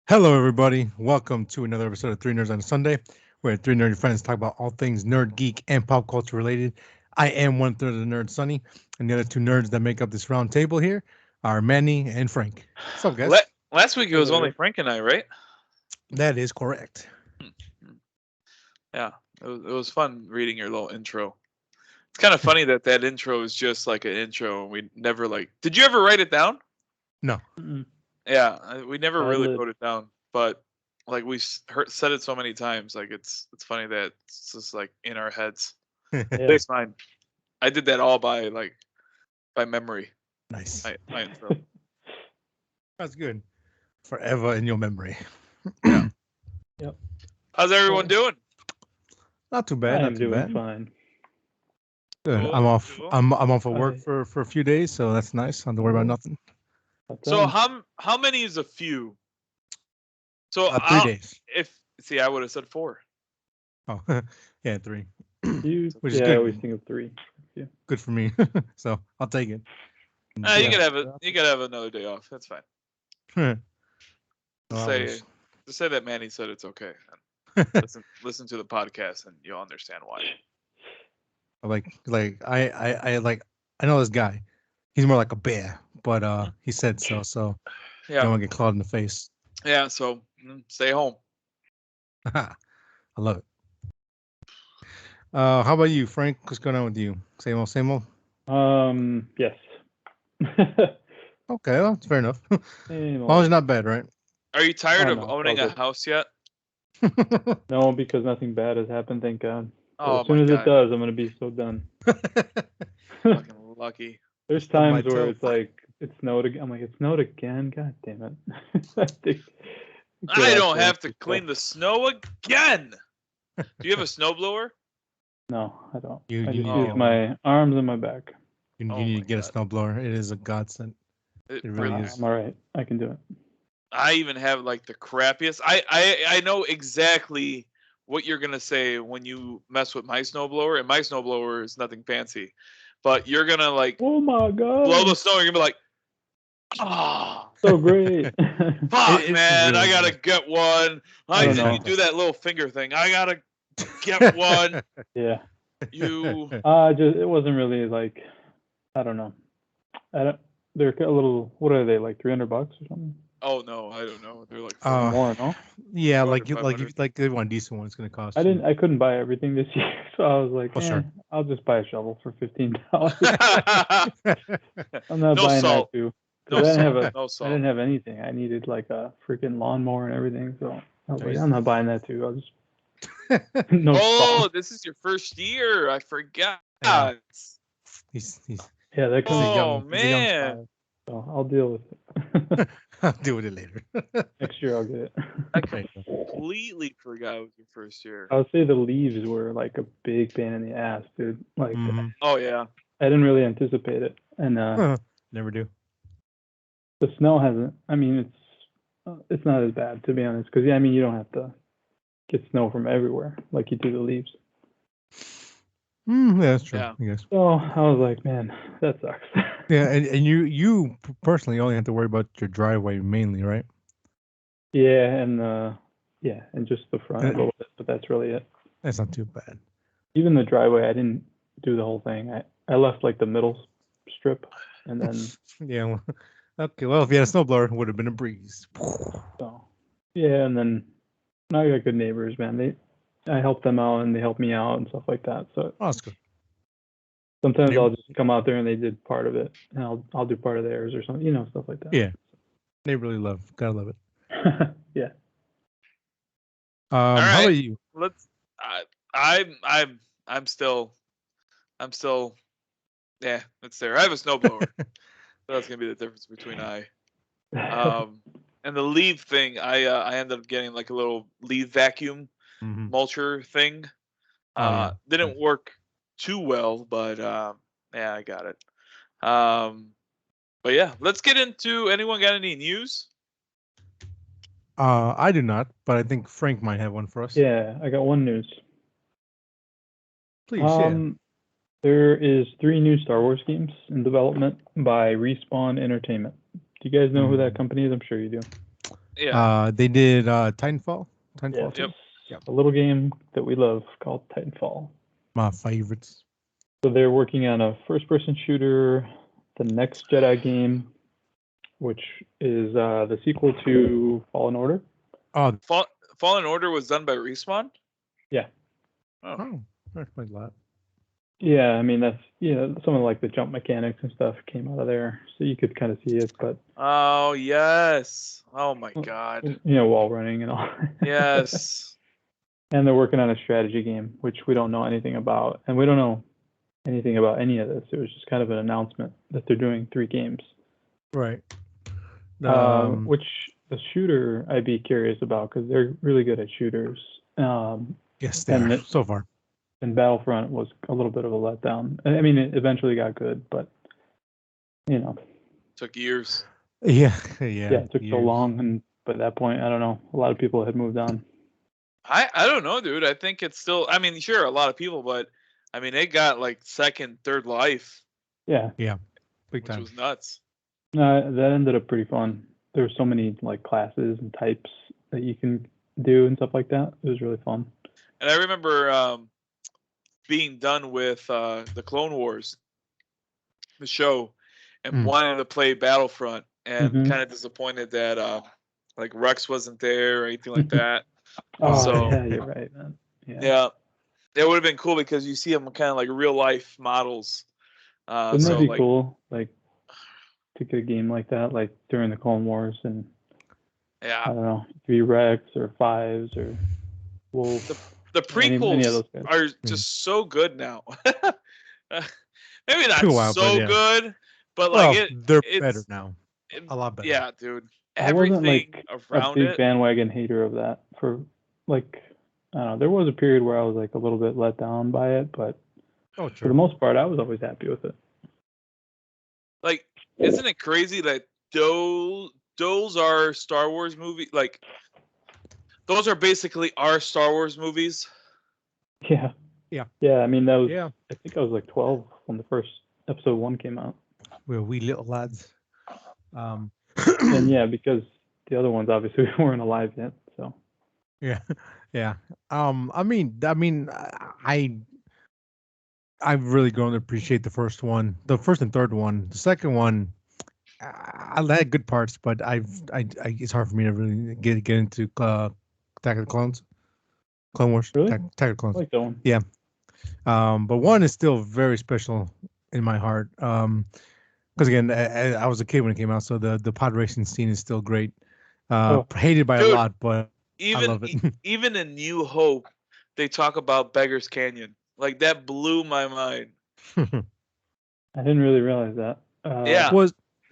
Hello, everybody. Welcome to another episode of Three Nerds on a Sunday, where three nerdy friends talk about all things nerd, geek, and pop culture related. I am one third of the nerd, Sonny, and the other two nerds that make up this round table here are Manny and Frank. What's up, guys? Last week it was only Frank and I, right? That is correct. Yeah, it was fun reading your little intro. It's kind of funny that intro is just like an intro, and we never like. Did you ever write it down? No. Yeah, we never really Valid. wrote it down, but like we said it so many times, like it's funny that it's just like in our heads. At Yeah. least mine. I did that all by memory. Nice. My intro. That's good. Forever in your memory. Yeah. Yep. How's everyone doing? Not too bad. I Not am too doing bad. fine. Good. Cool, I'm off. cool. I'm off of work Okay. for a few days, so that's nice. I don't have to worry about Cool. nothing. So how many is a few? So 3 days. I would have said 4. Oh, yeah, 3. You, Which is yeah, good. I always think of 3. Good for me. So I'll take it. You Yeah. could have another day off. That's fine. No Just hours. say that Manny said it's okay. Listen to the podcast and you'll understand why. I know this guy. He's more like a bear, but he said so. So Yeah. don't want to get clawed in the face. Yeah. So stay home. I love it. How about you, Frank? What's going on with you? Same old, same old. Yes. Okay, well, it's fair enough. Same As long as old. it's not bad, right? Are you tired Oh, of no, owning all a good. house yet? No, because nothing bad has happened, thank God. But Oh as soon my as it god. does, I'm gonna be so done. Fucking lucky. There's Stub my times where toe. it's like it snowed again. I'm like, it snowed again. God damn it! I don't have to clean the snow again. Do you have a snowblower? No, I don't. You I need just to use get my arms and my back. You Oh need my to get a God. snowblower. It is a godsend. It It really really is. I'm all right. I can do it. I even have like the crappiest. I know exactly what you're gonna say when you mess with my snowblower, and my snowblower is nothing fancy, but you're gonna like Oh my God! blow the snow. You're gonna be like, oh, So great. fuck, It is man, I really gotta good. get one. I don't You know. do that little finger thing. I gotta get one. Yeah. You. Just it wasn't really like I don't know. They're a little. What are they like? $300 or something? Oh no, I don't know. They're like More, no? Yeah, 500. like they want a decent one. It's gonna cost. I couldn't buy everything this year, so I was like, Oh, sure. I'll just buy a shovel for $15. I'm not No buying salt. that too. No 'Cause I didn't salt. have No I salt. didn't have anything. I needed like a freaking lawnmower and everything, so I was like, Nice. I'm not buying that too. I'll just no Oh, salt. this is your first year. I forgot. Yeah. He's Yeah, that comes. Oh he's a young man. So I'll deal with it. I'll deal with it later. Next year I'll get it. I There you go. completely forgot it was your first year. I would say the leaves were like a big pain in the ass, dude. Like Mhm. Oh yeah. I didn't really anticipate it, and Never do. the snow hasn't. I mean, it's not as bad to be honest, because I mean you don't have to get snow from everywhere like you do the leaves. Yeah, that's true. Yeah. I guess. So I was like, man, that sucks. Yeah, and you personally only have to worry about your driveway mainly, right? Yeah, and just the front a little bit, but that's really it. That's not too bad. Even the driveway, I didn't do the whole thing. I left like the middle strip, and then Yeah. Well, okay. Well, if you had a snowblower, it would have been a breeze. so yeah, and then I got good neighbors, man. I help them out and they help me out and stuff like that. So Oh, that's good. sometimes Neighbor- I'll just come out there and they did part of it, and I'll do part of theirs or something, stuff like that. Yeah. Neighborly love. Gotta love it. Yeah. All How right. about you? Let's. I'm still. Yeah, it's there. I have a snowblower. So that's gonna be the difference between I. And the leaf thing, I ended up getting like a little leaf vacuum Mhm. mulcher thing. Oh, yeah. Didn't work too well, but yeah, I got it. But yeah, let's get into. Anyone got any news? I do not, but I think Frank might have one for us. Yeah, I got one news. Please share. There is 3 new Star Wars games in development by Respawn Entertainment. Do you guys know who that company is? I'm sure you do. Yeah. They did Titanfall. Yeah, Titanfall 2. Yep. Yep. a little game that we love called Titanfall. My favorites. So they're working on a first-person shooter, the Next Jedi game, which is the sequel to Fallen Order. Oh, Fallen Order was done by Respawn. Yeah. Oh. that explains a lot. Yeah, I mean that's some of like the jump mechanics and stuff came out of there, so you could kind of see it. But Oh yes. Oh my God. wall running and all. Yes. And they're working on a strategy game, which we don't know anything about, and we don't know anything about any of this. It was just kind of an announcement that they're doing 3 games. Right. Which the shooter I'd be curious about because they're really good at shooters. Yes, they are so far. And Battlefront was a little bit of a letdown. I mean, it eventually got good, but Took years. Yeah, it took so long, and by that point, I don't know. A lot of people had moved on. I don't know, dude. I think it's still. I mean, sure, a lot of people, but I mean, it got like second, third life. Yeah. Yeah. Big time. Which was nuts. That ended up pretty fun. There were so many like classes and types that you can do and stuff like that. It was really fun. And I remember being done with the Clone Wars, the show, and wanting to play Battlefront, and kind of disappointed that like Rex wasn't there or anything like that. So, yeah, you're right, man. Yeah, it would have been cool because you see them kind of like real life models. Wouldn't that be cool? Like to get a game like that, like during the Clone Wars, and yeah, I don't know, be Rex or Fives or Wolf. The prequels any of those guys. Are just so good now. Maybe not good, but like they're better now. A lot better. Yeah, dude. I wasn't like a big bandwagon hater of that for like I don't know. There was a period where I was like a little bit let down by it, but for the most part, I was always happy with it. Like, isn't it crazy that those are Star Wars movies? Like, those are basically our Star Wars movies. Yeah. Yeah. I mean, that was. Yeah. I think I was like 12 when the first episode 1 came out. We're wee little lads. And yeah, because the other ones obviously weren't alive yet. So. Yeah. I've really grown to appreciate the first one, the first and third one. The second one, I had good parts, but it's hard for me to really get into Attack of the Clones, Clone Wars, really? Attack of the Clones. I like that one. Yeah. But one is still very special in my heart. Because again, I was a kid when it came out, so the pod racing scene is still great. Hated by a lot, but I love it. Even in New Hope, they talk about Beggar's Canyon. Like, that blew my mind. I didn't really realize that.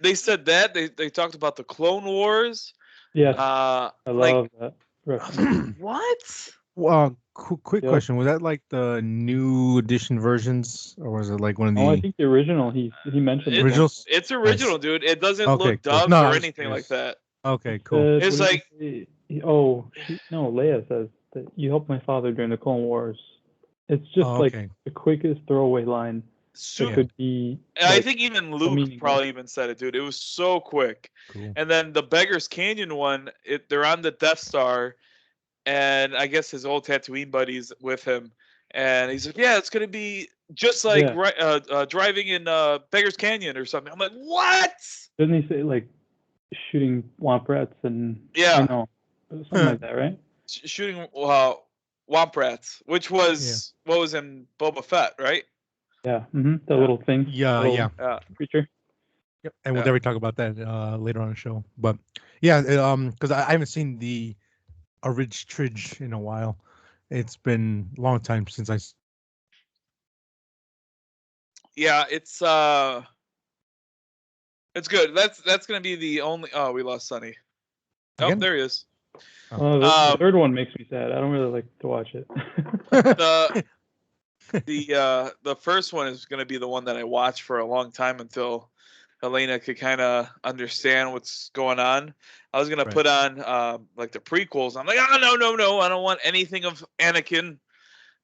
They said that they talked about the Clone Wars. Yes, I love that reference. What? Well, quick question: was that like the new edition versions, or was it like one of the? Oh, I think the original. He mentioned originals. It's original, dude. It doesn't look dubbed or anything like that. Okay, cool. It's like Leia says that you helped my father during the Clone Wars. It's just like the quickest throwaway line. Could be. I think even Luke probably even said it, dude. It was so quick. Cool. And then the Beggar's Canyon one, they're on the Death Star, and I guess his old Tatooine buddies with him, and he's like, "Yeah, it's gonna be just like driving in Beggar's Canyon or something." I'm like, "What?" Doesn't he say like shooting womp rats and something like that, right? Shooting womp rats, which was what was in Boba Fett, right? Yeah, the little thing. Yeah. Creature. Yep. And we'll definitely talk about that later on the show. But yeah, because I haven't seen the Tridge in a while. It's been a long time since I. Yeah, it's good. That's gonna be the only. Oh, we lost Sonny. Again? Oh, there he is. The third one makes me sad. I don't really like to watch it. The first one is going to be the one that I watch for a long time until Elena could kind of understand what's going on. I was going to put on like the prequels. I'm like, oh, no. I don't want anything of Anakin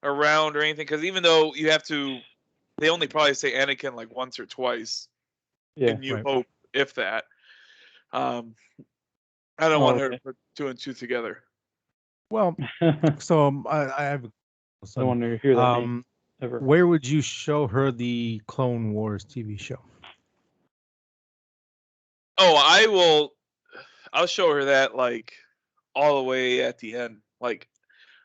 around or anything. Because even though they only probably say Anakin like once or twice in New Hope, if that. I don't want her to put 2 and 2 together. Well, so I have. I don't want to hear that name ever. Where would you show her the Clone Wars TV show? Oh, I'll show her that like all the way at the end. Like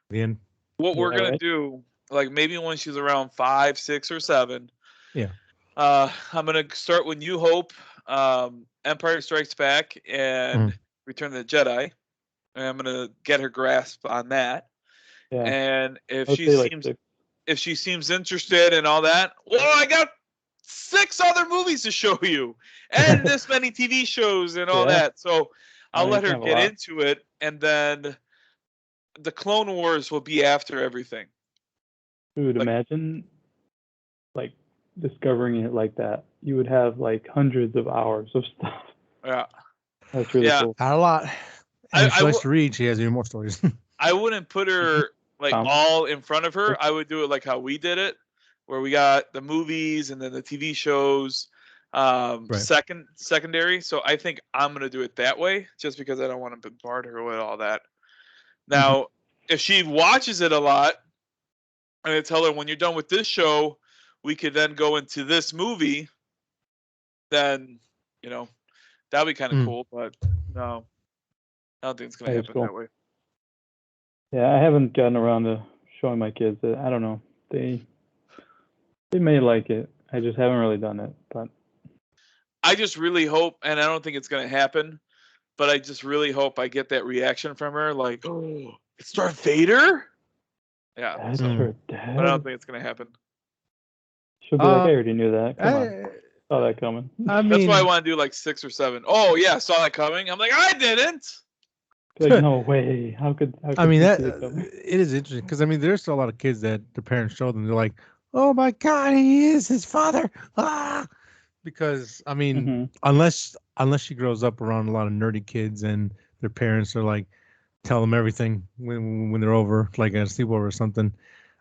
the end. What we're gonna do, like maybe when she's around 5, 6, or 7. Yeah. I'm gonna start with New Hope, Empire Strikes Back, and Return of the Jedi. And I'm gonna get her grasp on that. Yeah. And if she seems interested in all that, well, I got 6 other movies to show you, and this many TV shows and all that. So I'll let her get into it, and then the Clone Wars will be after everything. Dude, imagine like discovering it like that. You would have like hundreds of hours of stuff. Yeah. That's really cool. Not a lot. And she likes to read. She has even more stories. I wouldn't put her like all in front of her. I would do it like how we did it, where we got the movies and then the TV shows secondary. So I think I'm going to do it that way just because I don't want to bombard her with all that. Now, if she watches it a lot, and I tell her when you're done with this show, we could then go into this movie, then, that'd be kind of cool. But no, I don't think it's going to happen that way. Yeah, I haven't gotten around to showing my kids it. I don't know. They may like it. I just haven't really done it. But I just really hope, and I don't think it's going to happen, but I just really hope I get that reaction from her, like, oh, it's Darth Vader? Yeah. That's her dad. But I don't think it's going to happen. She'll be like, I already knew that. Come on. Saw that coming. That's why I want to do like 6 or 7. Oh, yeah, saw that coming. I'm like, I didn't. Like, no way. How could it is interesting because there's still a lot of kids that the parents show them. They're like, oh my God, he is his father. Ah! Because unless she grows up around a lot of nerdy kids and their parents are like tell them everything when they're over, like at a sleepover or something,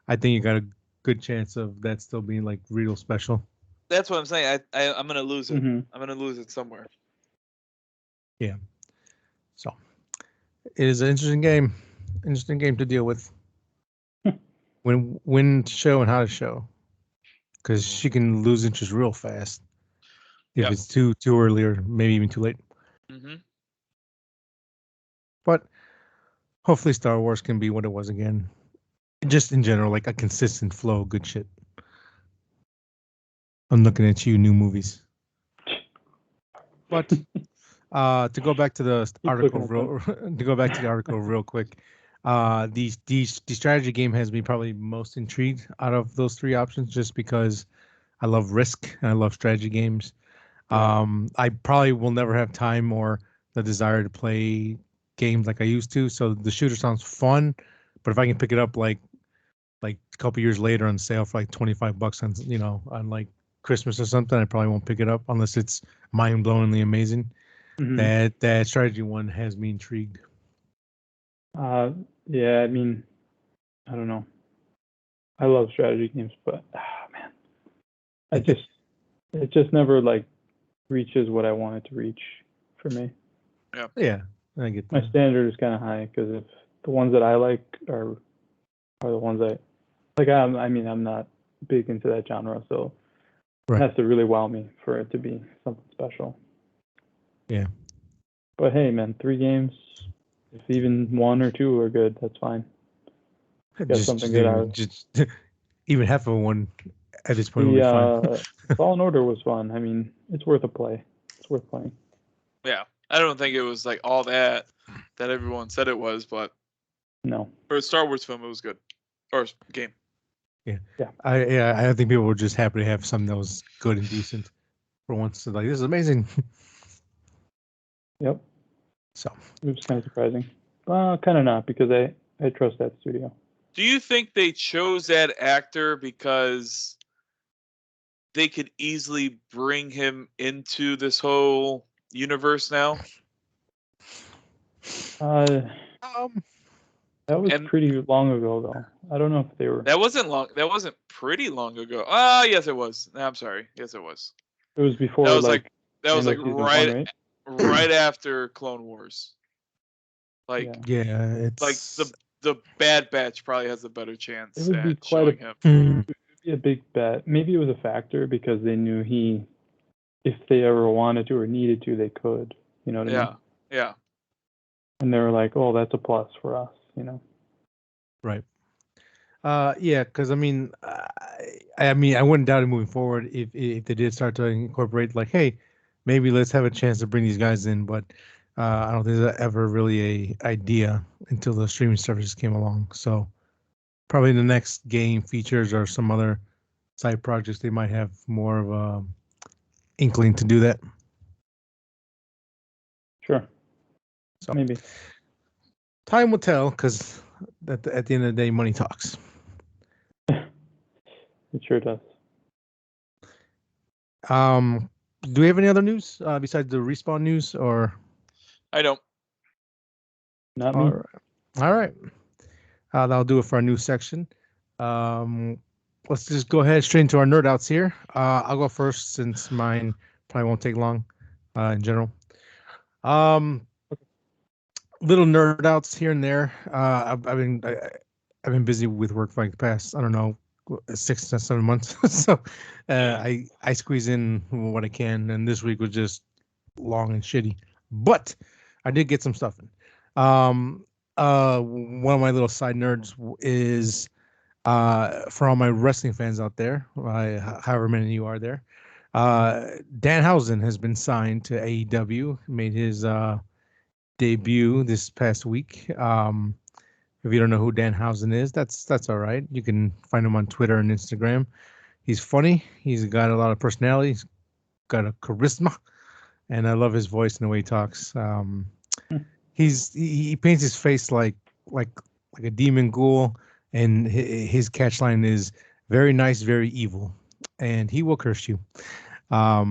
I think you got a good chance of that still being like real special. That's what I'm saying. I'm gonna lose it. I'm gonna lose it somewhere. Yeah. So it is an interesting game to deal with. when to show and how to show, because she can lose interest real fast if it's too early or maybe even too late. But hopefully Star Wars can be what it was again. Just in general, like a consistent flow of good shit. I'm looking at you, new movies. But to go back to the article real quick, the strategy game has me probably most intrigued out of those 3 options, just because I love Risk and I love strategy games. I probably will never have time or the desire to play games like I used to. So the shooter sounds fun, but if I can pick it up like a couple years later on sale for like $25 on like Christmas or something, I probably won't pick it up unless it's mind-blowingly amazing. That strategy one has me intrigued. Yeah, I don't know. I love strategy games, but man, it just never like reaches what I want it to reach for me. Yeah, I get that. My standard is kind of high because if the ones that I like are the ones I like. I'm not big into that genre, so it has to really wow me for it to be something special. Yeah. But hey, man, 3 games, if even 1 or 2 are good, that's fine. Something good out. Just even half of one at this point will be fine. Fallen Order was fun. It's worth a play. It's worth playing. Yeah, I don't think it was like all that everyone said it was, but no. For a Star Wars film, it was good, or game. Yeah. I think people were just happy to have something that was good and decent for once. So like, this is amazing. Yep. So it was kind of surprising. Well, kind of not, because I trust that studio. Do you think they chose that actor because they could easily bring him into this whole universe now? That was pretty long ago, though. I don't know if they were. That wasn't long. That wasn't pretty long ago. Yes, it was. No, I'm sorry. Yes, it was. It was before. That was like right after Clone Wars. Like, yeah, it's like the Bad Batch probably has a better chance It would be at quite showing him. Mm, a big bet. Maybe it was a factor because they knew if they ever wanted to or needed to, they could. You know what I mean? Yeah. And they were like, "Oh, that's a plus for us," you know. right. Yeah, because I mean, I wouldn't doubt it moving forward if they did start to incorporate like, hey, maybe let's have a chance to bring these guys in, but I don't think that ever really a idea until the streaming services came along. So probably the next game features or some other side projects they might have more of a inkling to do that. Sure. So Maybe. time will tell, because at the end of the day, money talks. It sure does. Do we have any other news besides the Respawn news, or? I don't. Not me. All right. That'll do it for our news section. Let's just go ahead straight into our nerd outs here. I'll go first since mine probably won't take long in general. Little nerd outs here and there. I've been busy with work for like the past, I don't know, 6 to 7 months. So I squeeze in what I can, and this week was just long and shitty. But I did get some stuff in. One of my little side nerds is for all my wrestling fans out there, however many of you are there. Danhausen has been signed to AEW, made his debut this past week. If you don't know who Danhausen is, that's all right. You can find him on Twitter and Instagram. He's funny. He's got a lot of personality. He's got a charisma, and I love his voice and the way he talks. He paints his face like a demon ghoul, and his catchline is very nice, very evil, and he will curse you. I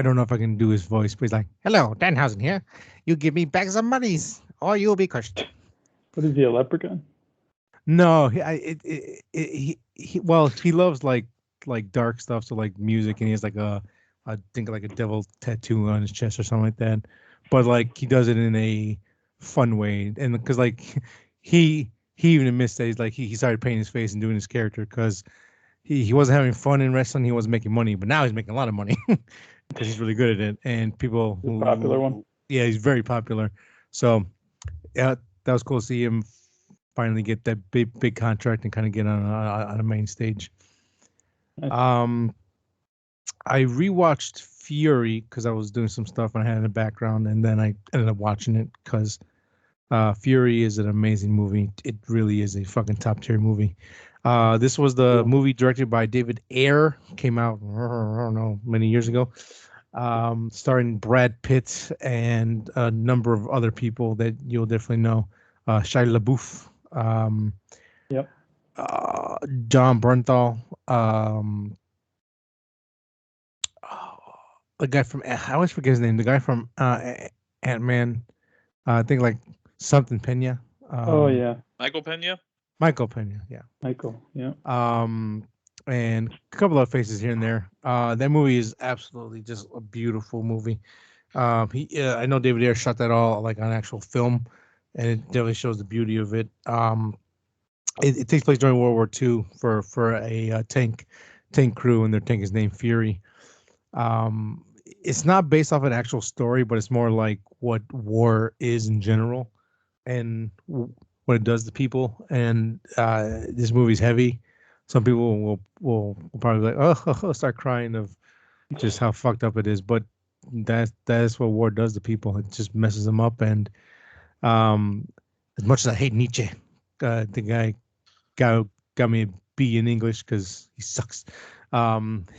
don't know if I can do his voice, but he's like, "Hello, Danhausen here. You give me bags of monies, or you'll be cursed." What is he, a leprechaun? No, well, he loves like dark stuff, so like music, and he has like I think like a devil tattoo on his chest or something like that. But like he does it in a fun way, and because like he even admits that he's like he started painting his face and doing his character because he wasn't having fun in wrestling, he wasn't making money, but now he's making a lot of money because he's really good at it, and people The popular one. Yeah, he's very popular. So yeah, that was cool to see him finally get that big contract and kind of get on a main stage. Nice. I rewatched Fury because I was doing some stuff and I had it in the background, and then I ended up watching it because Fury is an amazing movie. It really is a fucking top tier movie. This was the movie directed by David Ayer. Came out, I don't know, many years ago. Starring Brad Pitt and a number of other people that you'll definitely know. Shia LaBeouf. Yep. John Bernthal. The guy from, I always forget his name. The guy from Ant-Man. I think like something Pena. Oh yeah. Michael Pena. Michael Pena, yeah. Michael, yeah. And a couple of faces here and there. That movie is absolutely just a beautiful movie. I know David Ayer shot that all like on actual film, and it definitely shows the beauty of it. It takes place during World War II for a tank crew, and their tank is named Fury. It's not based off an actual story, but it's more like what war is in general, and what it does to people. And this movie's heavy. Some people will probably be like, oh, start crying of just how fucked up it is. But that's what war does to people. It just messes them up. And as much as I hate Nietzsche, the guy got me a B in English because he sucks.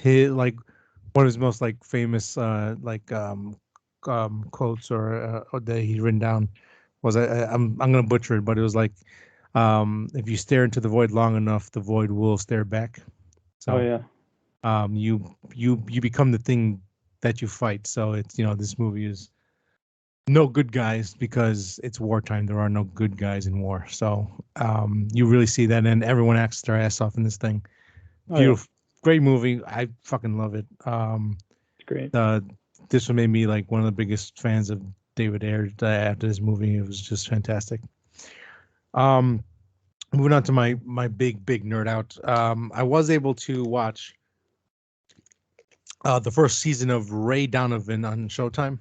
He like one of his most like famous quotes or that he written down was I'm gonna butcher it, but it was like if you stare into the void long enough, the void will stare back. So Oh yeah. you become the thing that you fight. So it's this movie is no good guys because it's wartime. There are no good guys in war. So you really see that, and everyone acts their ass off in this thing. Beautiful, great movie. I fucking love it. It's great. This one made me like one of the biggest fans of David Ayer after this movie. It was just fantastic. Moving on to my big nerd out. I was able to watch the first season of Ray Donovan on Showtime,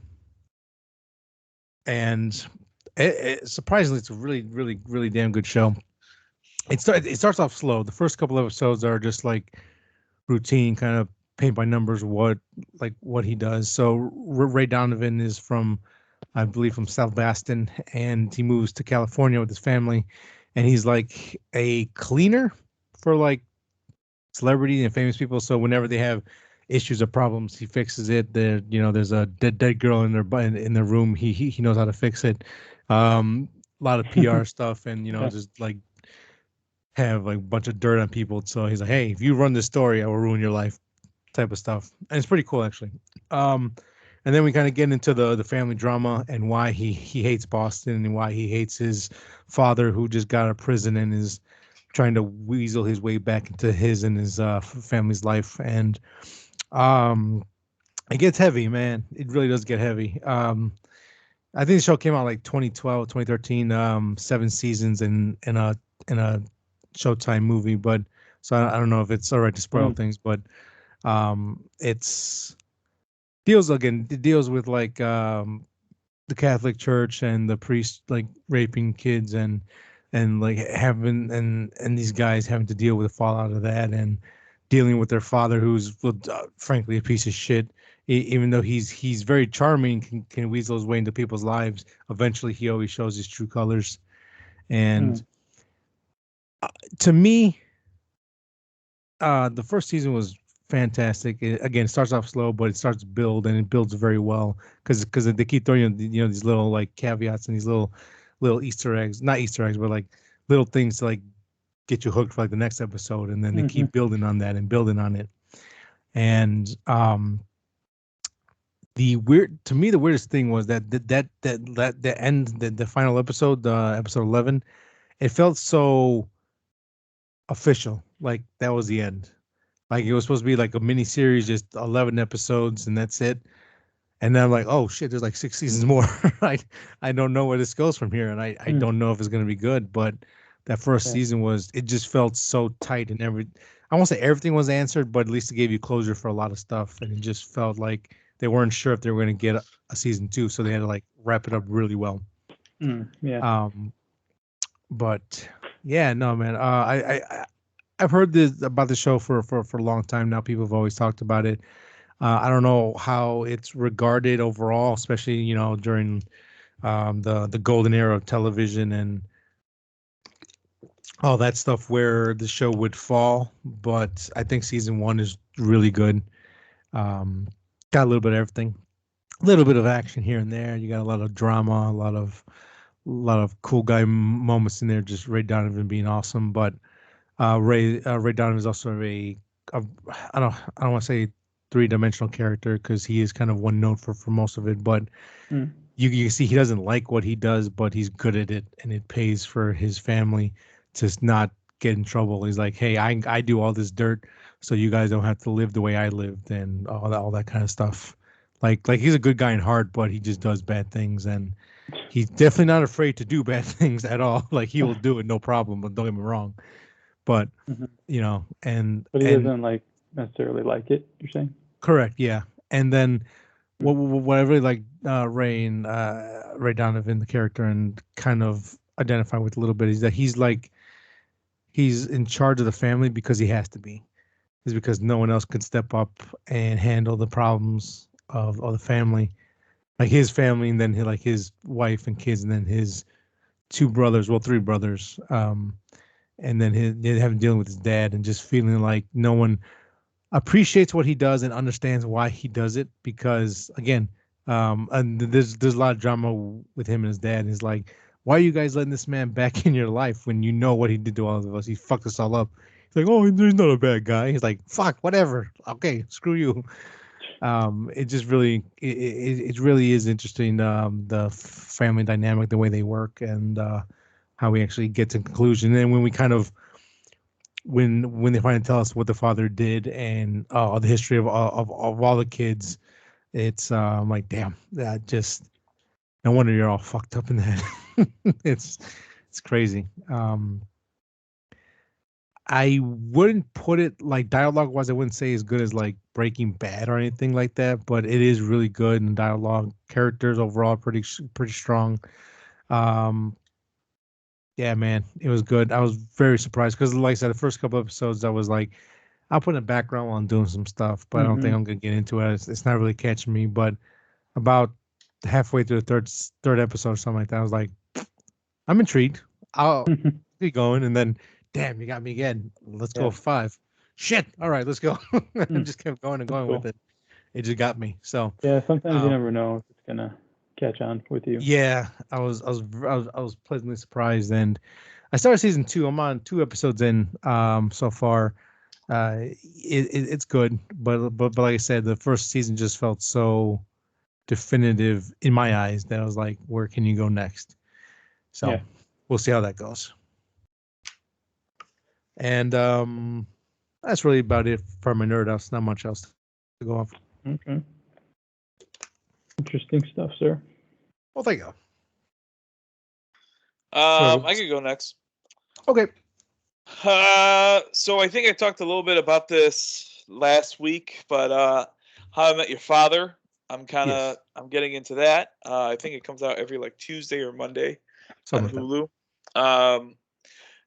and surprisingly, it's a really damn good show. It starts off slow. The first couple of episodes are just like routine, kind of paint by numbers what he does. So Ray Donovan is from, I believe, from South Boston, and he moves to California with his family, and he's like a cleaner for like celebrity and famous people. So whenever they have issues or problems, he fixes it. There's a dead girl in their room. He knows how to fix it. A lot of PR stuff, and just like have like a bunch of dirt on people. So he's like, hey, if you run this story, I will ruin your life, type of stuff. And it's pretty cool actually. And then we kind of get into the family drama and why he hates Boston and why he hates his father, who just got out of prison and is trying to weasel his way back into his and his family's life. And it gets heavy, man. It really does get heavy. I think the show came out like 2012, 2013, 7 seasons in a Showtime movie, but so I don't know if it's all right to spoil things, but it deals with like the Catholic Church and the priest like raping kids and like having and these guys having to deal with the fallout of that and dealing with their father, who's frankly a piece of shit. Even though he's very charming, can weasel his way into people's lives. Eventually, he always shows his true colors. And to me, the first season was fantastic. Again, it starts off slow, but it starts to build, and it builds very well because they keep throwing these little like caveats and these little Easter eggs, not Easter eggs, but like little things to like get you hooked for like the next episode, and then they keep building on that and building on it. And the weirdest thing was that the end, the final episode, episode 11, it felt so official, like that was the end. Like it was supposed to be like a mini series, just 11 episodes, and that's it. And then I'm like, oh shit, there's like 6 seasons more. I don't know where this goes from here, and I don't know if it's gonna be good. But that first season it just felt so tight, and I won't say everything was answered, but at least it gave you closure for a lot of stuff, and it just felt like they weren't sure if they were gonna get a season 2, so they had to like wrap it up really well. But yeah, no, man. I've heard this about the show for a long time now. People have always talked about it. I don't know how it's regarded overall, especially during the golden era of television and all that stuff where the show would fall. But I think season 1 is really good. Got a little bit of everything, a little bit of action here and there. You got a lot of drama, a lot of cool guy moments in there. Just Ray Donovan being awesome, but Ray Donovan is also I don't want to say 3-dimensional character because he is kind of one note for most of it, but you see he doesn't like what he does, but he's good at it, and it pays for his family to not get in trouble. He's like, hey, I do all this dirt, so you guys don't have to live the way I lived, and all that kind of stuff. Like he's a good guy in heart, but he just does bad things, and he's definitely not afraid to do bad things at all. Like he will do it, no problem. But don't get me wrong. But but he doesn't like necessarily like it. You're saying? Correct, yeah. And then what I really like Ray and Ray Donovan, the character, and kind of identify with a little bit is that he's in charge of the family because he has to be. Is because no one else could step up and handle the problems of the family, like his family, and then his wife and kids, and then his 3 brothers. And then having dealing with his dad and just feeling like no one appreciates what he does and understands why he does it, because again, and there's a lot of drama with him and his dad. And he's like, why are you guys letting this man back in your life when you know what he did to all of us? He fucked us all up. He's like, oh, he's not a bad guy. He's like, fuck, whatever. Okay, screw you. It just really, it really is interesting, the family dynamic, the way they work, and how we actually get to conclusion. And then when we kind of when they finally tell us what the father did and the history of all the kids, it's like, damn, that just No wonder you're all fucked up in the head. it's crazy. I wouldn't put it like dialogue wise. I wouldn't say as good as like Breaking Bad or anything like that, but it is really good in dialogue. Characters overall pretty strong. Um, yeah, man, it was good. I was very surprised because, like I said, the first couple episodes, I was like, I'll put in the background while I'm doing some stuff, but I don't think I'm gonna get into it. It's not really catching me. But about halfway through the third episode or something like that, I was like, I'm intrigued. I'll keep going, and then, damn, you got me again. Let's go 5. Shit. All right, let's go. I just kept going and going with it. It just got me. So yeah, sometimes you never know if it's gonna catch on with you. Yeah, I was pleasantly surprised, and I started season 2. I'm on 2 episodes in so far. It's good, but like I said, the first season just felt so definitive in my eyes that I was like, where can you go next? So we'll see how that goes. And that's really about it for my nerd house. Not much else to go off. Okay. Interesting stuff, sir. Well, there you go. I could go next. Okay. So I think I talked a little bit about this last week, but How I Met Your Father. I'm getting into that. I think it comes out every like Tuesday or Monday on Hulu.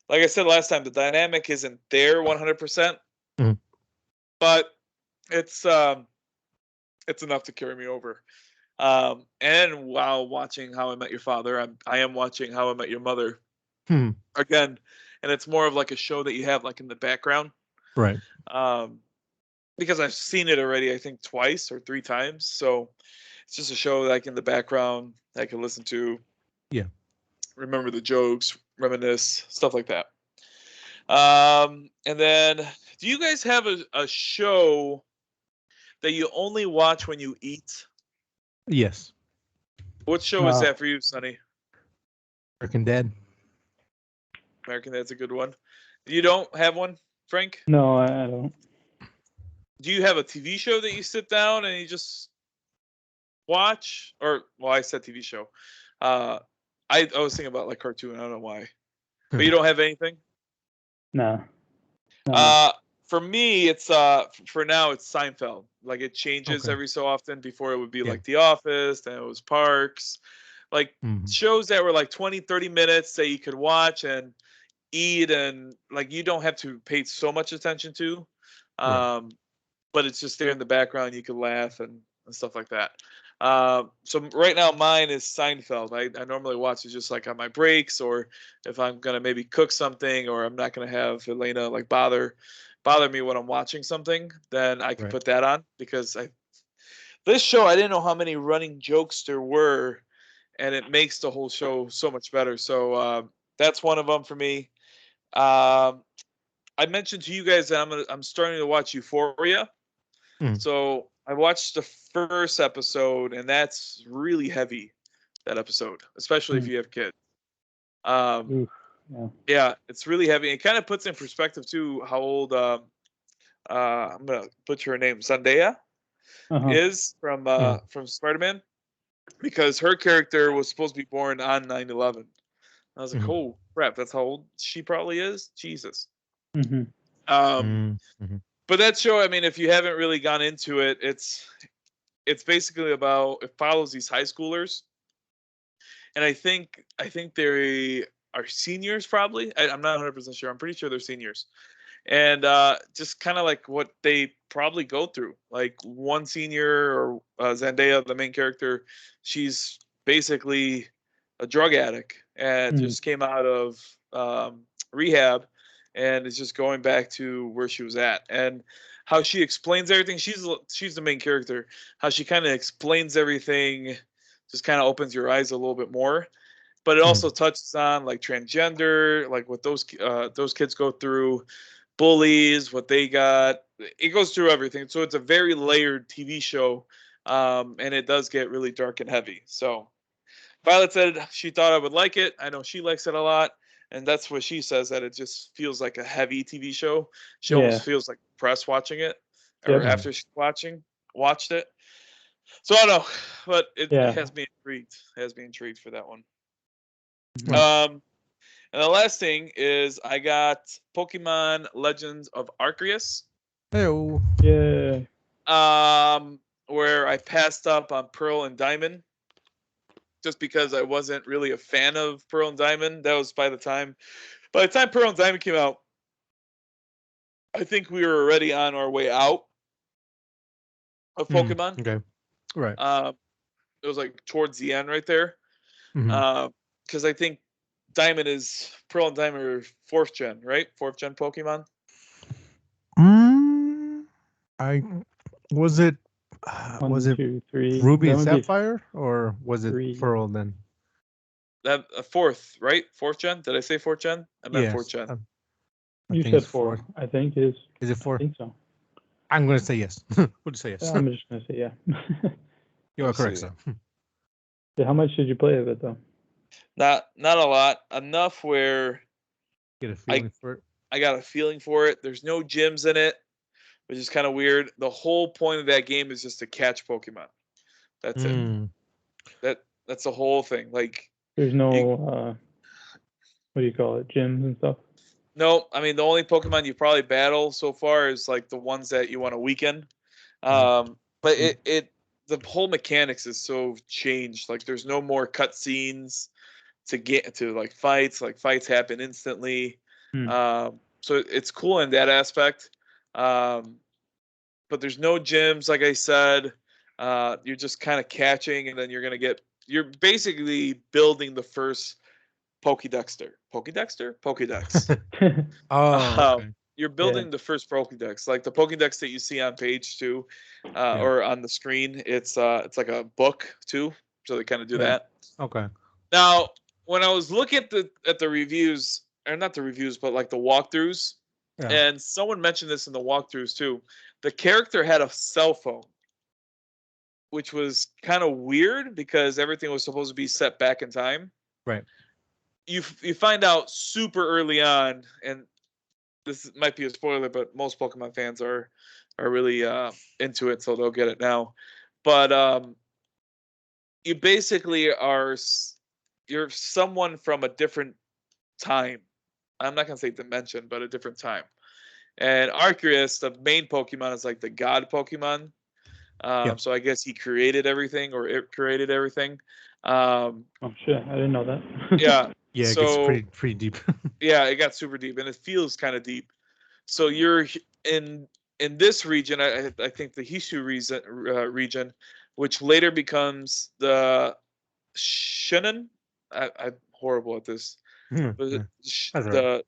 Like I said last time, the dynamic isn't there 100%, but it's enough to carry me over. And while watching How I Met Your Father, I am watching How I Met Your Mother again, and it's more of like a show that you have like in the background, right? Because I've seen it already, I think twice or 3 times, so it's just a show like in the background that I can listen to. Yeah. Remember the jokes, reminisce, stuff like that. And then, do you guys have a show that you only watch when you eat? Yes. What show is that for you, Sonny? American Dad. American Dad's a good one. You don't have one, Frank? No, I don't. Do you have a TV show that you sit down and you just watch? Or, well, I said TV show. I was thinking about like cartoon. I don't know why. But you don't have anything? No. For me, it's for now it's Seinfeld. Like it changes every so often. Before it would be like The Office, then it was Parks. Like shows that were like 20, 30 minutes that you could watch and eat, and like you don't have to pay so much attention to. But it's just there in the background. You could laugh and stuff like that. So right now mine is Seinfeld. I normally watch it just like on my breaks, or if I'm gonna maybe cook something, or I'm not gonna have Elena like bother me when I'm watching something, then I can put that on, because this show, I didn't know how many running jokes there were, and it makes the whole show so much better. So that's one of them for me. I mentioned to you guys that I'm starting to watch Euphoria. So I watched the first episode, and that's really heavy, that episode, especially if you have kids. Yeah, it's really heavy. It kind of puts in perspective too how old I'm gonna butcher her name, Zendaya is from Spider-Man, because her character was supposed to be born on 9/11. I was like, oh crap, that's how old she probably is. Jesus. But that show, I mean, if you haven't really gone into it, it's basically about, it follows these high schoolers, and I think they are seniors probably. I'm not 100% sure. I'm pretty sure they're seniors, and just kind of like what they probably go through. Like one senior, or Zendaya, the main character, she's basically a drug addict and just came out of rehab, and is just going back to where she was at, and how she explains everything. She's the main character. How she kind of explains everything just kind of opens your eyes a little bit more. But it also touches on like transgender, like what those kids go through, bullies, what they got. It goes through everything. So it's a very layered TV show, and it does get really dark and heavy. So Violet said she thought I would like it. I know she likes it a lot. And that's what she says, that it just feels like a heavy TV show. She almost feels like press watching it, or after she watched it. So I don't know, but it Yeah. has me intrigued. Has me intrigued for that one. Right. And the last thing is I got Pokemon Legends of Arceus. Hey-o. Yeah. Where I passed up on Pearl and Diamond, just because I wasn't really a fan of Pearl and Diamond. That was by the time Pearl and Diamond came out, I think we were already on our way out of Pokemon. Okay. Right. It was like towards the end right there. Mhm. Because I think Pearl and Diamond are 4th gen, right? 4th gen Pokemon. I was it. Was 1, it 2, 3. Ruby That and would be Sapphire, or was it 3. Pearl then? That 4th, right? 4th gen. Did I say 4th gen? I meant 4th Yes. gen. I You think said it's 4. four. I think it is. Is it I 4? think so. I'm gonna say yes. We'll just say yes. Yeah, I'm just gonna say yeah. You are Let's correct, see. sir. Yeah, how much did you play of it though? Not a lot. Enough where Get a feeling for it. I got a feeling for it. There's no gyms in it, which is kind of weird. The whole point of that game is just to catch Pokemon. That's it. That's the whole thing. Like, There's no what do you call it? Gyms and stuff. no, I mean the only Pokemon you probably battle so far is like the ones that you want to weaken. But the whole mechanics is so changed. Like, there's no more cutscenes to get to like fights. Like, fights happen instantly. So it's cool in that aspect. But there's no gyms, like I said. You're just kind of catching, and then you're basically building the first Pokédex. Oh, okay. You're building the first Pokédex, like the Pokédex that you see on page 2, Yeah. or on the screen. It's like a book too, so they kind of do Yeah. that. Okay. Now, when I was looking at the reviews, or not the reviews, but like the walkthroughs, Yeah. and someone mentioned this in the walkthroughs too, the character had a cell phone, which was kind of weird because everything was supposed to be set back in time. Right. You find out super early on, and this might be a spoiler, but most Pokemon fans are really into it, so they'll get it now. But you basically you're someone from a different time. I'm not gonna say dimension, but a different time. And Arceus, the main Pokemon, is like the god Pokemon. Yeah. So I guess he created everything, or it created everything. Oh shit, I didn't know that. Yeah. Yeah. It gets So pretty deep. yeah, it got super deep, and it feels kind of deep. So you're in this region. I think the Hishu region, which later becomes the Shinnon. I'm horrible at this. Yeah. That's all right. The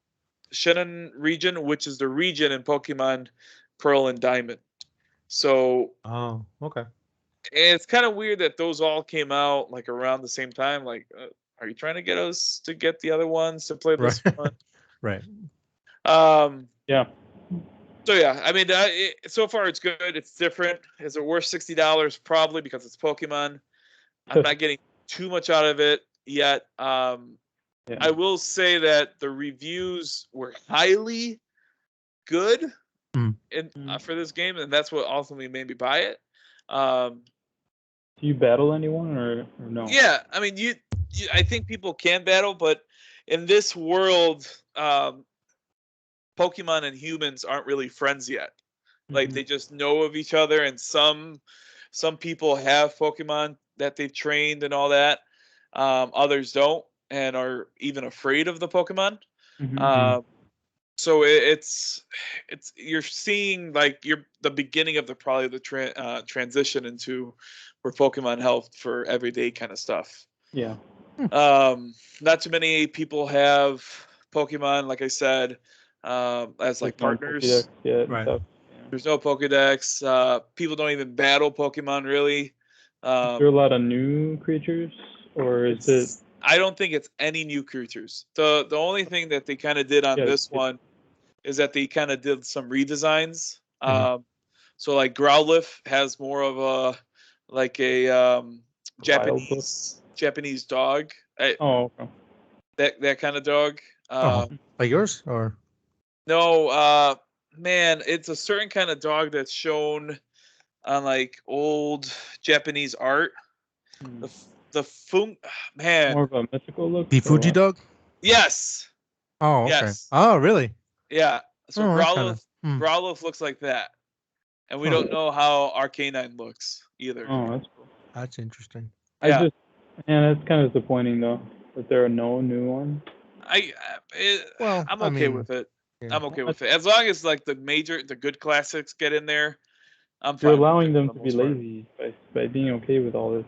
Shinnon region, which is the region in Pokemon Pearl and Diamond. So Oh, okay. it's kind of weird that those all came out like around the same time. Like, are you trying to get us to get the other ones to play this Right. one? Right. Yeah. So yeah, I mean, so far it's good. It's different. Is it worth $60? Probably, because it's Pokemon. I'm not getting too much out of it yet. I will say that the reviews were highly good for this game, and that's what ultimately made me buy it. Do you battle anyone or no? Yeah, I mean, I think people can battle, but in this world, Pokemon and humans aren't really friends yet. Like, they just know of each other, and some people have Pokemon that they've trained and all that. Others don't, and are even afraid of the Pokemon. So it's you're seeing like the beginning of probably the transition into where Pokemon help for everyday kind of stuff. Yeah. Not too many people have Pokemon, like I said, as like partners. Right. Stuff. There's no Pokedex. People don't even battle Pokemon really. Is there a lot of new creatures, or is it? I don't think it's any new creatures. The only thing that they kind of did on this one is that they kind of did some redesigns. So like Growlithe has more of a Japanese dog. Okay. That kind of dog. Like yours, or? No, man, it's a certain kind of dog that's shown on like old Japanese art. Hmm. The man. More of a mythical look. The or Fuji what? Yes. Oh, okay. Yes. Oh, really? Yeah. So Oh, that's kinda, Growlithe looks like that. And we Huh. don't know how Arcanine looks either. Oh, that's cool. That's interesting. Yeah. It's kind of disappointing though that there are no new ones. Well, I'm I okay mean, with it. yeah. I'm okay with it. As long as like the good classics get in there, I'm You're fine with allowing it them for to the be most part. lazy by being okay with all this.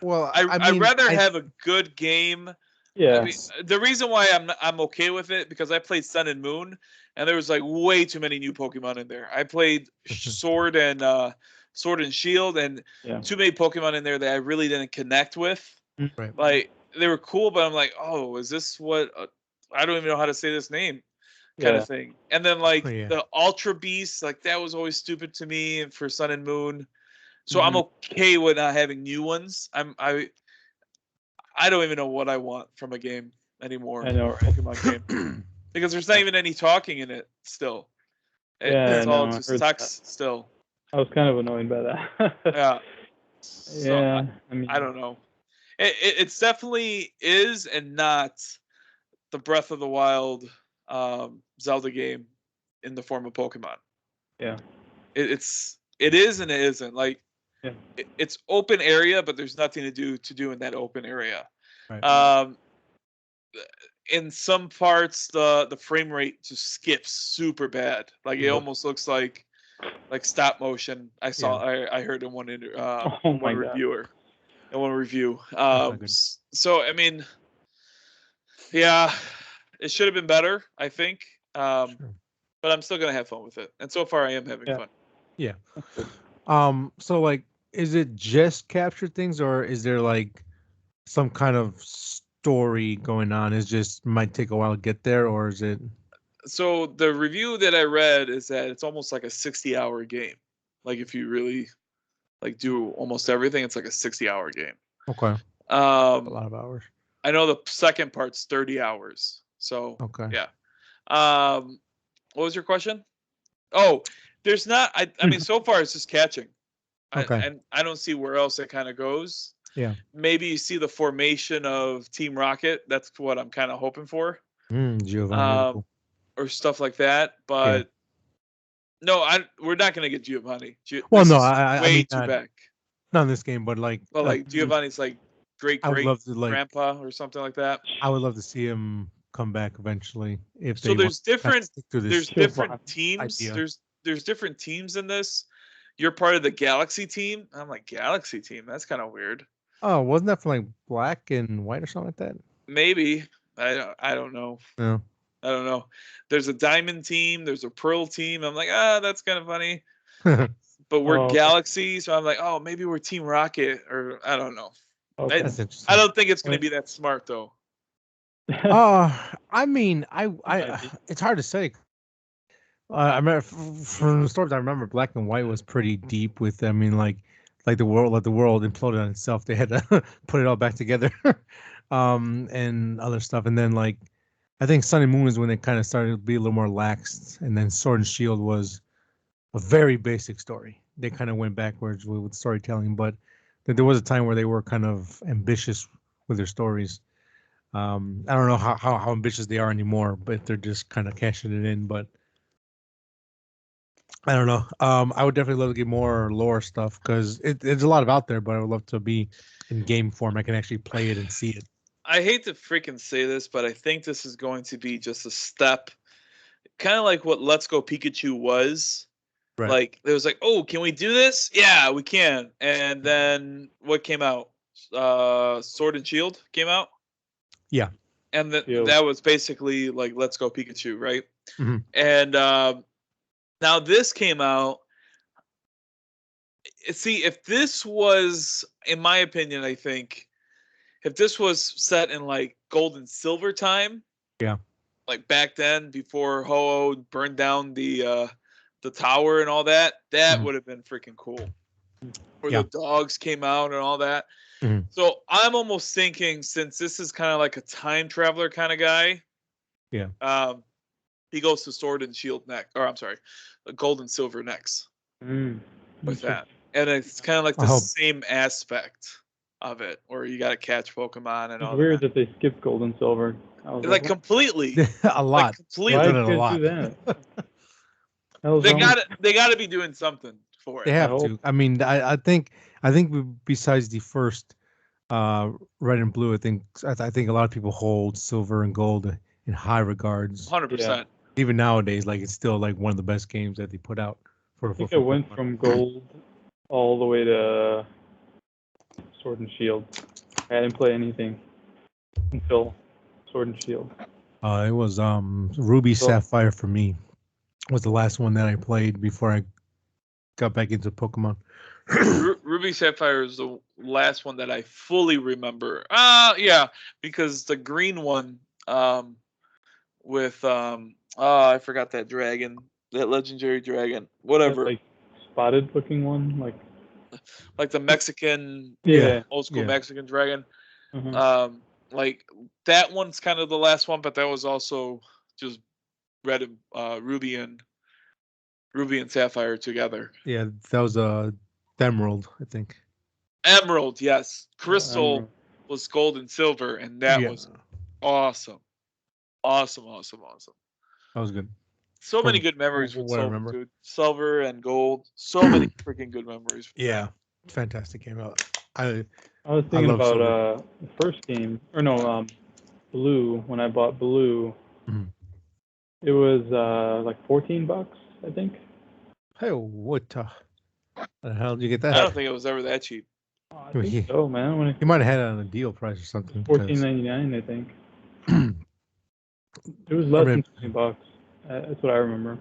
Well, I I'd mean, rather have a good game. Yeah. I mean, the reason why I'm okay with it because I played Sun and Moon, and there was like way too many new Pokemon in there. I played Sword and Shield, and Yeah. too many Pokemon in there that I really didn't connect with. right. Like they were cool, but I'm like, oh, is this what? I don't even know how to say this name, kind Yeah. of thing. And then like Oh, yeah. the Ultra Beast, like that was always stupid to me for Sun and Moon. So I'm Mhm. okay with not having new ones. I don't even know what I want from a game anymore. I know, right? Pokemon game because there's not even any talking in it still. Yeah, It's I all know. I just heard that. text still. I was kind of annoyed by that. Yeah. So Yeah. I mean, I don't know. It's definitely is and not the Breath of the Wild Zelda game in the form of Pokemon. yeah. It is and it isn't. Like Yeah. it's open area, but there's nothing to do in that open area. Right. In some parts, the frame rate just skips super bad. Like it almost looks like stop motion. I heard in one Oh from my one god. reviewer in one review. That's not good. So I mean, yeah, it should have been better, I think. Sure. But I'm still gonna have fun with it, and so far I am having Yeah. fun. Yeah. So like, is it just capture things, or is there like some kind of story going on? It just might take a while to get there, or is it? So the review that I read is that it's almost like a 60-hour game. Like if you really like do almost everything, it's like a 60-hour game. Okay. A Um, lot of hours. I know the second part's 30 hours. So Okay. yeah. What was your question? Oh, there's not. I mean, so far it's just catching. Okay. And I don't see where else it kind of goes. Yeah. Maybe you see the formation of Team Rocket. That's what I'm kind of hoping for. Giovanni. Or stuff like that. But no, we're not gonna get Giovanni. Well, This no, is I way mean too back. not in this game, but like, But like Giovanni's like great I would love to like, grandpa or something like that. I would love to see him come back eventually if So they want there's to kind of different stick to this there's different teams. idea. There's different teams in this. You're part of the Galaxy team. I'm like, Galaxy team? That's kind of weird. Oh, wasn't that for like black and white or something like that? Maybe. I don't know. No. I don't know. There's a diamond team, there's a pearl team. I'm like, that's kind of funny. But we're Galaxy, so I'm like, oh, maybe we're Team Rocket, or I don't know. Okay. That's interesting. I don't think it's going to be that smart though. I mean, it's hard to say. I remember from the stories I remember, black and white was pretty deep with. I mean, like the world imploded on itself. They had to put it all back together, and other stuff. And then like, I think Sun and Moon is when it kind of started to be a little more lax. And then Sword and Shield was a very basic story. They kind of went backwards with storytelling, but there was a time where they were kind of ambitious with their stories. I don't know how ambitious they are anymore, but they're just kind of cashing it in. But I don't know. I would definitely love to get more lore stuff because there's a lot of out there, but I would love to be in game form. I can actually play it and see it. I hate to freaking say this, but I think this is going to be just a step, kind of like what Let's Go Pikachu was. Right. Like it was like, oh, can we do this? Yeah, we can. And then what came out? Sword and Shield came out. Yeah. And that was basically like Let's Go Pikachu, right? Mm-hmm. And now this came out. See, if this was, in my opinion, I think, if this was set in like gold and silver time, yeah, like back then before Ho-Oh burned down the tower and all that, that would have been freaking cool. Where the dogs came out and all that. Mm-hmm. So I'm almost thinking, since this is kind of like a time traveler kind of guy, he goes to Sword and Shield next, or I'm sorry, Gold and Silver next. with that, and it's kind of like the same aspect of it, where you got to catch Pokemon and all. It's weird that they skipped Gold and Silver. Like completely, a lot. Like completely. Why did did a lot. do that? They got to be doing something for it. They have to. I mean, I think besides the first Red and Blue, I think a lot of people hold Silver and Gold in high regards. 100%. Even nowadays, like it's still like one of the best games that they put out. I think it went from Gold all the way to Sword and Shield. I didn't play anything until Sword and Shield. It was Ruby Sapphire for me. Was the last one that I played before I got back into Pokemon. Ruby Sapphire is the last one that I fully remember. Yeah, because the green one with I forgot that dragon, that legendary dragon, whatever. That, like spotted looking one, like the Mexican, old school Mexican dragon. Mm-hmm. Like that one's kind of the last one, but that was also just Red and Ruby and Sapphire together. Yeah, that was Emerald, I think. Emerald, yes. Crystal was Gold and Silver, and that was awesome. Awesome. That was good. So many good memories with Silver, dude. Silver and Gold. So many freaking good memories. Yeah, fantastic game. I was thinking about the first game, or no, Blue. When I bought Blue, it was like $14, I think. Hey, what the hell did you get that? I don't think it was ever that cheap. Oh, I think so, man. You might have had it on a deal price or something. $14.99, I think. It was less than $20. That's what I remember.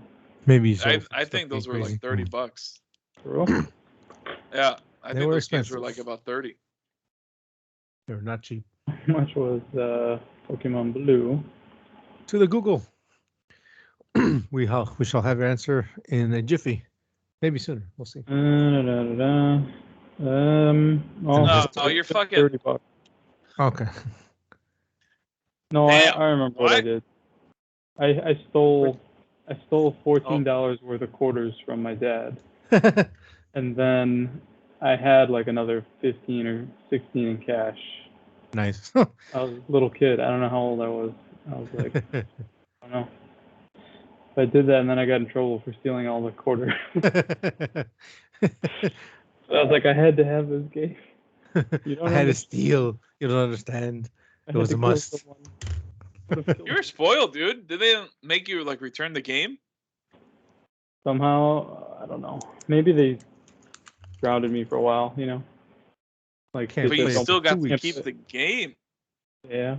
Maybe so. I think those were like $30. For real? Yeah, I think those games were like about 30. They were not cheap. How much was Pokemon Blue? To the Google. We shall have your answer in a jiffy. Maybe sooner. We'll see. No, you're fucking $30. Okay. No, I remember what I did. I stole $14 worth of quarters from my dad, and then I had like another 15 or 16 in cash. Nice. I was a little kid. I don't know how old I was. I was like, I don't know. I did that, and then I got in trouble for stealing all the quarters. So I was like, I had to have this game. I had to steal. You don't understand. It was a must. You were spoiled, dude. Did they make you like return the game? Somehow, I don't know. Maybe they grounded me for a while, you know. Like, but you still got to keep the game. Yeah.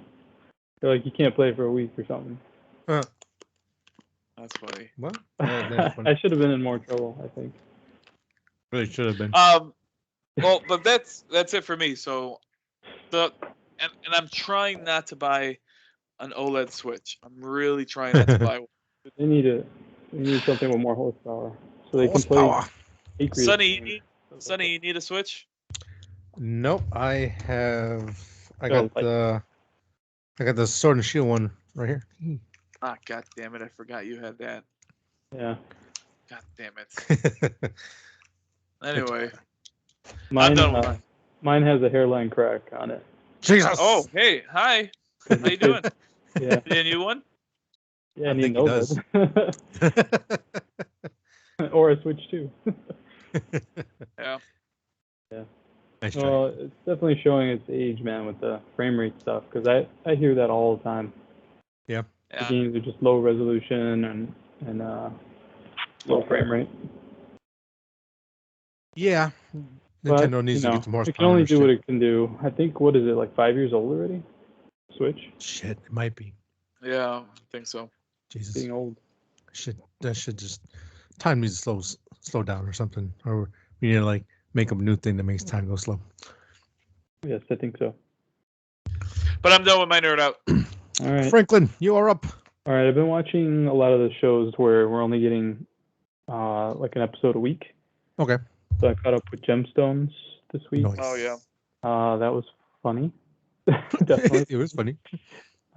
They're like, you can't play for a week or something. That's funny. What? I should have been in more trouble, I think. Really should have been. Well, but that's it for me. So and I'm trying not to buy an OLED Switch. I'm really trying not to buy one. They need something with more horsepower so they can play. Sonny, you need a Switch? Nope. I got the Sword and Shield one right here. Ah, god damn it! I forgot you had that. Yeah. God damn it. Anyway, mine has a hairline crack on it. Jesus. Oh, hey, hi. How you doing? Yeah. Need a new one? Yeah, I think he does. Or a Switch too. Yeah. Yeah. Nice try. Well, it's definitely showing its age, man, with the frame rate stuff, because I hear that all the time. Yeah. The games are just low resolution and low frame rate. Yeah. Nintendo needs to get some horsepower. It can only do what it can do. I think, what is it, like 5 years old already? Switch? Shit, it might be. Yeah, I think so. Jesus. Being old. That should just, time needs to slow down or something. Or we need to like make up a new thing that makes time go slow. Yes, I think so. But I'm done with my nerd out. All right. Franklin, you are up. All right, I've been watching a lot of the shows where we're only getting like an episode a week. Okay. So I caught up with Gemstones this week. Nice. Oh, yeah. That was funny. Definitely. It was funny.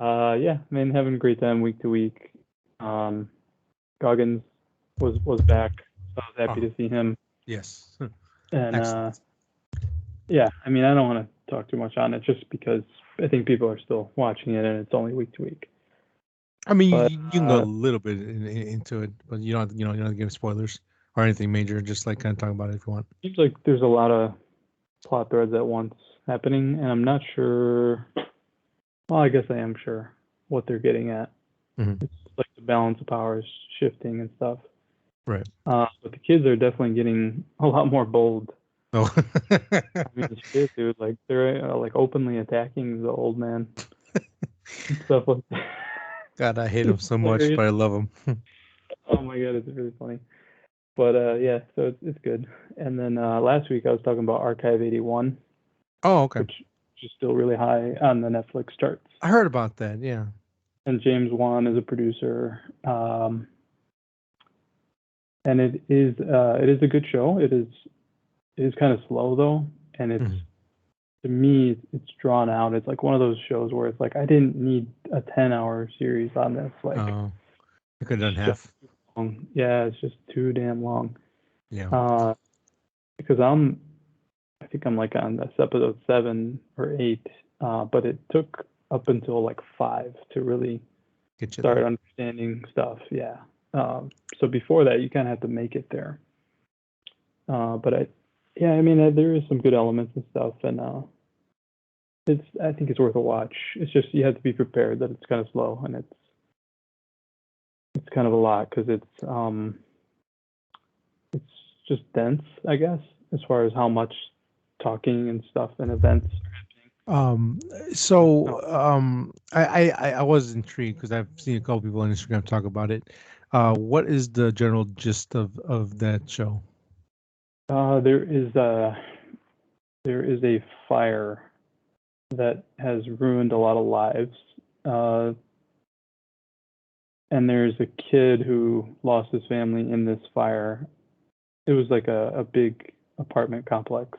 Yeah, man, having a great time week to week. Goggins was back, so I was happy to see him. Yes. And Excellent. yeah, I mean, I don't want to talk too much on it just because I think people are still watching it and it's only week to week. I mean, But you can go a little bit into it, but you don't you don't give spoilers or anything major. Just like kind of talk about it if you want. seems like there's a lot of plot threads at once happening, and I'm not sure. Well, I guess I am sure what they're getting at. Mm-hmm. It's like the balance of powers shifting and stuff. Right. But the kids are definitely getting a lot more bold. Oh. I mean, shit, dude. Like they're like openly attacking the old man and stuff like that. God, I hate him It's so much, hilarious. but I love him. Oh my god, it's really funny. But yeah, so it's good. And then last week I was talking about Archive 81, Oh, okay. which is still really high on the Netflix charts. I heard about that. Yeah. And James Wan is a producer. And it is a good show. It is kind of slow though, and it's to me it's drawn out. It's like one of those shows where it's like I didn't need a 10-hour series on this. Like Oh, I could have done just half. long. Yeah, it's just too damn long. Yeah. Because I think I'm like on this episode 7 or 8, but it took up until like 5 to really Get you start there. understanding stuff. Yeah. So before that, you kind of have to make it there. But I mean, there is some good elements and stuff, and I think it's worth a watch. It's just you have to be prepared that it's kind of slow and it's kind of a lot because it's just dense, I guess, as far as how much talking and stuff and events. I was intrigued because I've seen a couple people on Instagram talk about it. What is the general gist of that show? There is a fire that has ruined a lot of lives. And there's a kid who lost his family in this fire. It was like a big apartment complex.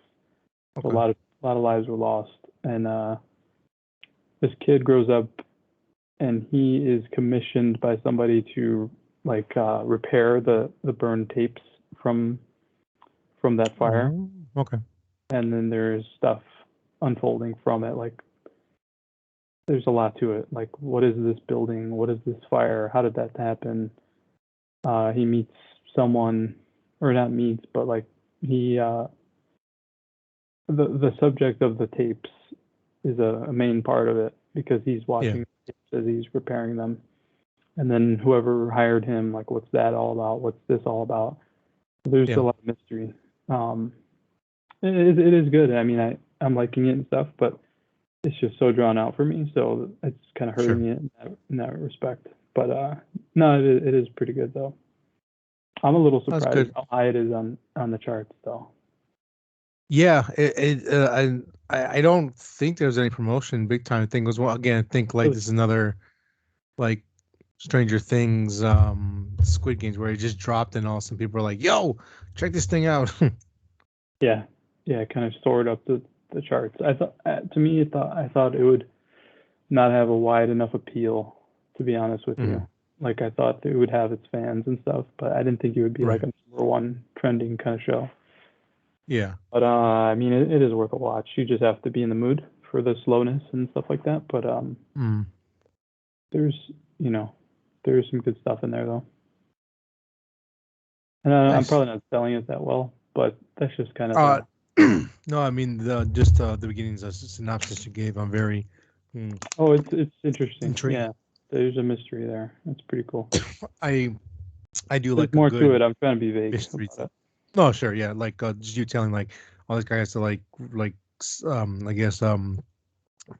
Okay. A lot of lives were lost. And this kid grows up and he is commissioned by somebody to like repair the burned tapes from that fire. Okay. And then there's stuff unfolding from it. Like there's a lot to it. Like what is this building? What is this fire? How did that happen? He meets someone, or not meets, but like he the subject of the tapes is a main part of it because he's watching the tapes as he's repairing them. And then whoever hired him, like, what's that all about? What's this all about? There's a lot of mystery. It is good. I mean, I'm liking it and stuff, but it's just so drawn out for me, so it's kind of hurting it in that respect. But no, it is pretty good though. I'm a little surprised how high it is on the charts though. Yeah, I don't think there's any promotion. Big time thing was, well, again, I think like this is another like Stranger Things, Squid Games where it just dropped and all some people are like, "Yo, check this thing out." Yeah, it kind of soared up the charts. I thought I thought it would not have a wide enough appeal, to be honest with you. Like I thought it would have its fans and stuff, but I didn't think it would be like a number one trending kind of show. Yeah. But I mean, it is worth a watch. You just have to be in the mood for the slowness and stuff like that. But there's some good stuff in there though. And I'm probably not selling it that well, but that's just kind of. No, I mean the beginnings of the synopsis you gave. I'm very. Oh, it's interesting. Intrigued. Yeah, there's a mystery there. That's pretty cool. I do There's like more a good to it. I'm trying to be vague. mystery. No, sure, yeah, like just you telling like all this guy has to like I guess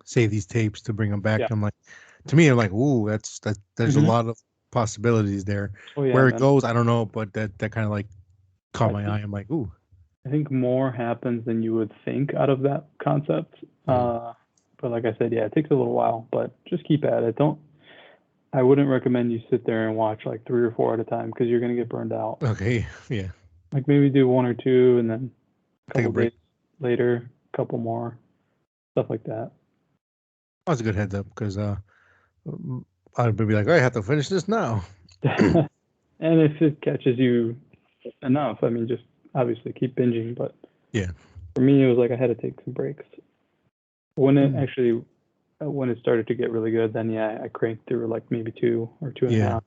save these tapes to bring them back. Yeah. I'm like, to me, I'm like, ooh, there's a lot of possibilities there. Oh, yeah, where it goes, I don't know, but that kind of like caught my eye. I'm like, ooh. I think more happens than you would think out of that concept. But like I said, yeah, it takes a little while, but just keep at it. I wouldn't recommend you sit there and watch like 3 or 4 at a time because you're gonna get burned out. Okay, yeah. Like maybe do 1 or 2 and then a couple days later, a couple more, stuff like that. That was a good heads up because I'd be like, I have to finish this now. And if it catches you enough, I mean, just obviously keep binging, but yeah, for me, it was like I had to take some breaks. When it started to get really good, then yeah, I cranked through like maybe 2 or 2.5.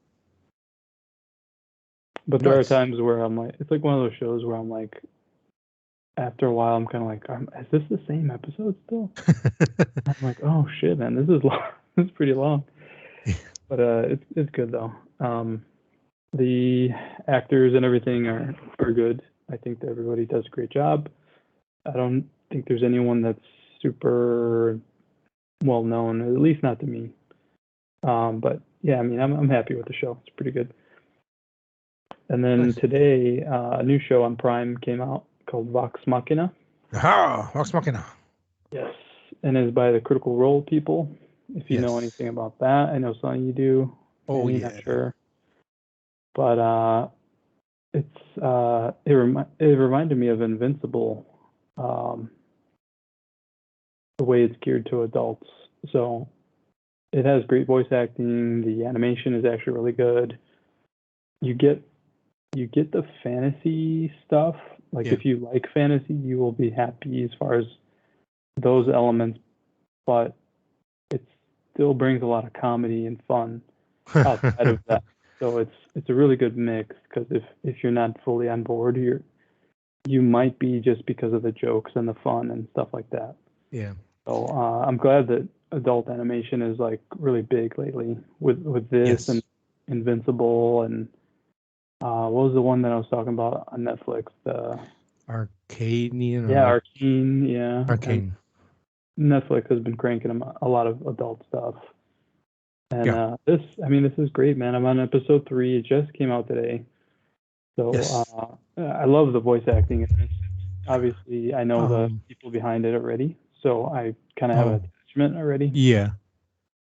But there are times where I'm like, it's like one of those shows where I'm like, after a while, I'm kind of like, is this the same episode still? I'm like, oh shit, man, this is long. This is pretty long. But it's good though. The actors and everything are good. I think that everybody does a great job. I don't think there's anyone that's super well known, at least not to me. But yeah, I mean, I'm happy with the show. It's pretty good. And then today, a new show on Prime came out called Vox Machina. Vox Machina. Yes, and is by the Critical Role people. If you know anything about that, I know some of you do. Oh maybe, yeah. not sure. But it reminded me of Invincible, the way it's geared to adults. So it has great voice acting. The animation is actually really good. You get the fantasy stuff. Like if you like fantasy, you will be happy as far as those elements, but it still brings a lot of comedy and fun outside of that. So it's a really good mix, because if you're not fully on board, you might be, just because of the jokes and the fun and stuff like that. Yeah. So I'm glad that adult animation is like really big lately with this and Invincible and what was the one that I was talking about on Netflix? The Arcane. Arcane. Yeah. Arcane. And Netflix has been cranking a lot of adult stuff. And this is great, man. I'm on episode 3. It just came out today. So I love the voice acting. Obviously, I know the people behind it already, so I kind of have an attachment already. Yeah.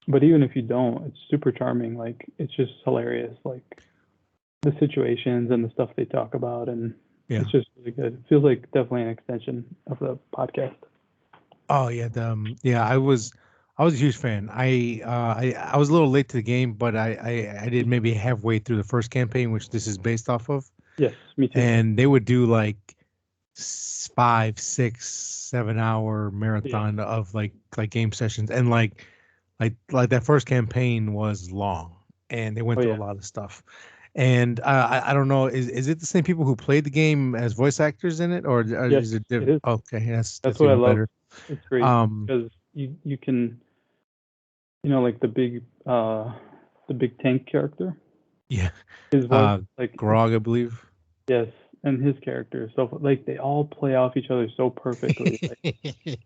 But even if you don't, it's super charming. Like, it's just hilarious. Like, the situations and the stuff they talk about, and it's just really good. It feels like definitely an extension of the podcast. Oh yeah, I was a huge fan. I was a little late to the game, but I did maybe halfway through the first campaign, which this is based off of. Yes, me too. And they would do like 5, 6, 7 hour marathon of like game sessions, and like that first campaign was long, and they went through a lot of stuff. And I don't know, is it the same people who played the game as voice actors in it, or is it different? It is. Okay, that's what I love. Better. It's great because you can, like the big tank character. Yeah. His voice, like Grog, I believe. Yes, and his character. So like they all play off each other so perfectly. Like,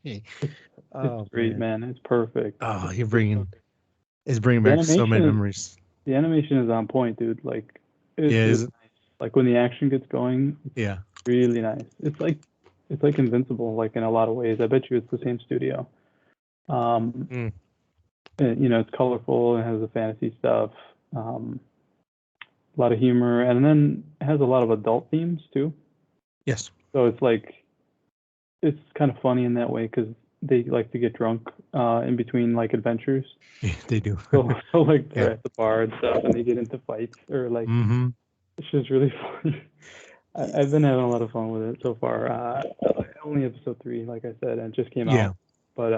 it's great, man. It's perfect. Oh, it's bringing back so many memories. The animation is on point, dude. Like, it's nice. Like when the action gets going, it's really nice. It's like Invincible, like in a lot of ways. I bet you it's the same studio. And, it's colorful and has the fantasy stuff. A lot of humor, and then it has a lot of adult themes too. Yes. So it's like, it's kind of funny in that way, because they like to get drunk in between like adventures. Yeah, they do. so like they're at the bar and stuff, and they get into fights, or like it's just really funny. I've been having a lot of fun with it so far. Only episode 3, like I said, and it just came out. But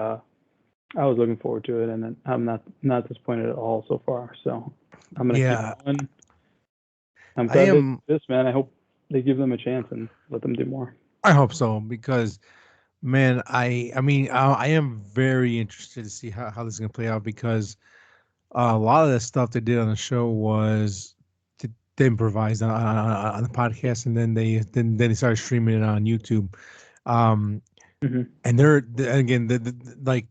I was looking forward to it, and I'm not disappointed at all so far. So I'm gonna keep going. I'm glad this, man. I hope they give them a chance and let them do more. I hope so, because, man, I am very interested to see how this is gonna play out, because a lot of the stuff they did on the show was they improvised on the podcast, and then they started streaming it on YouTube. And they're again, like,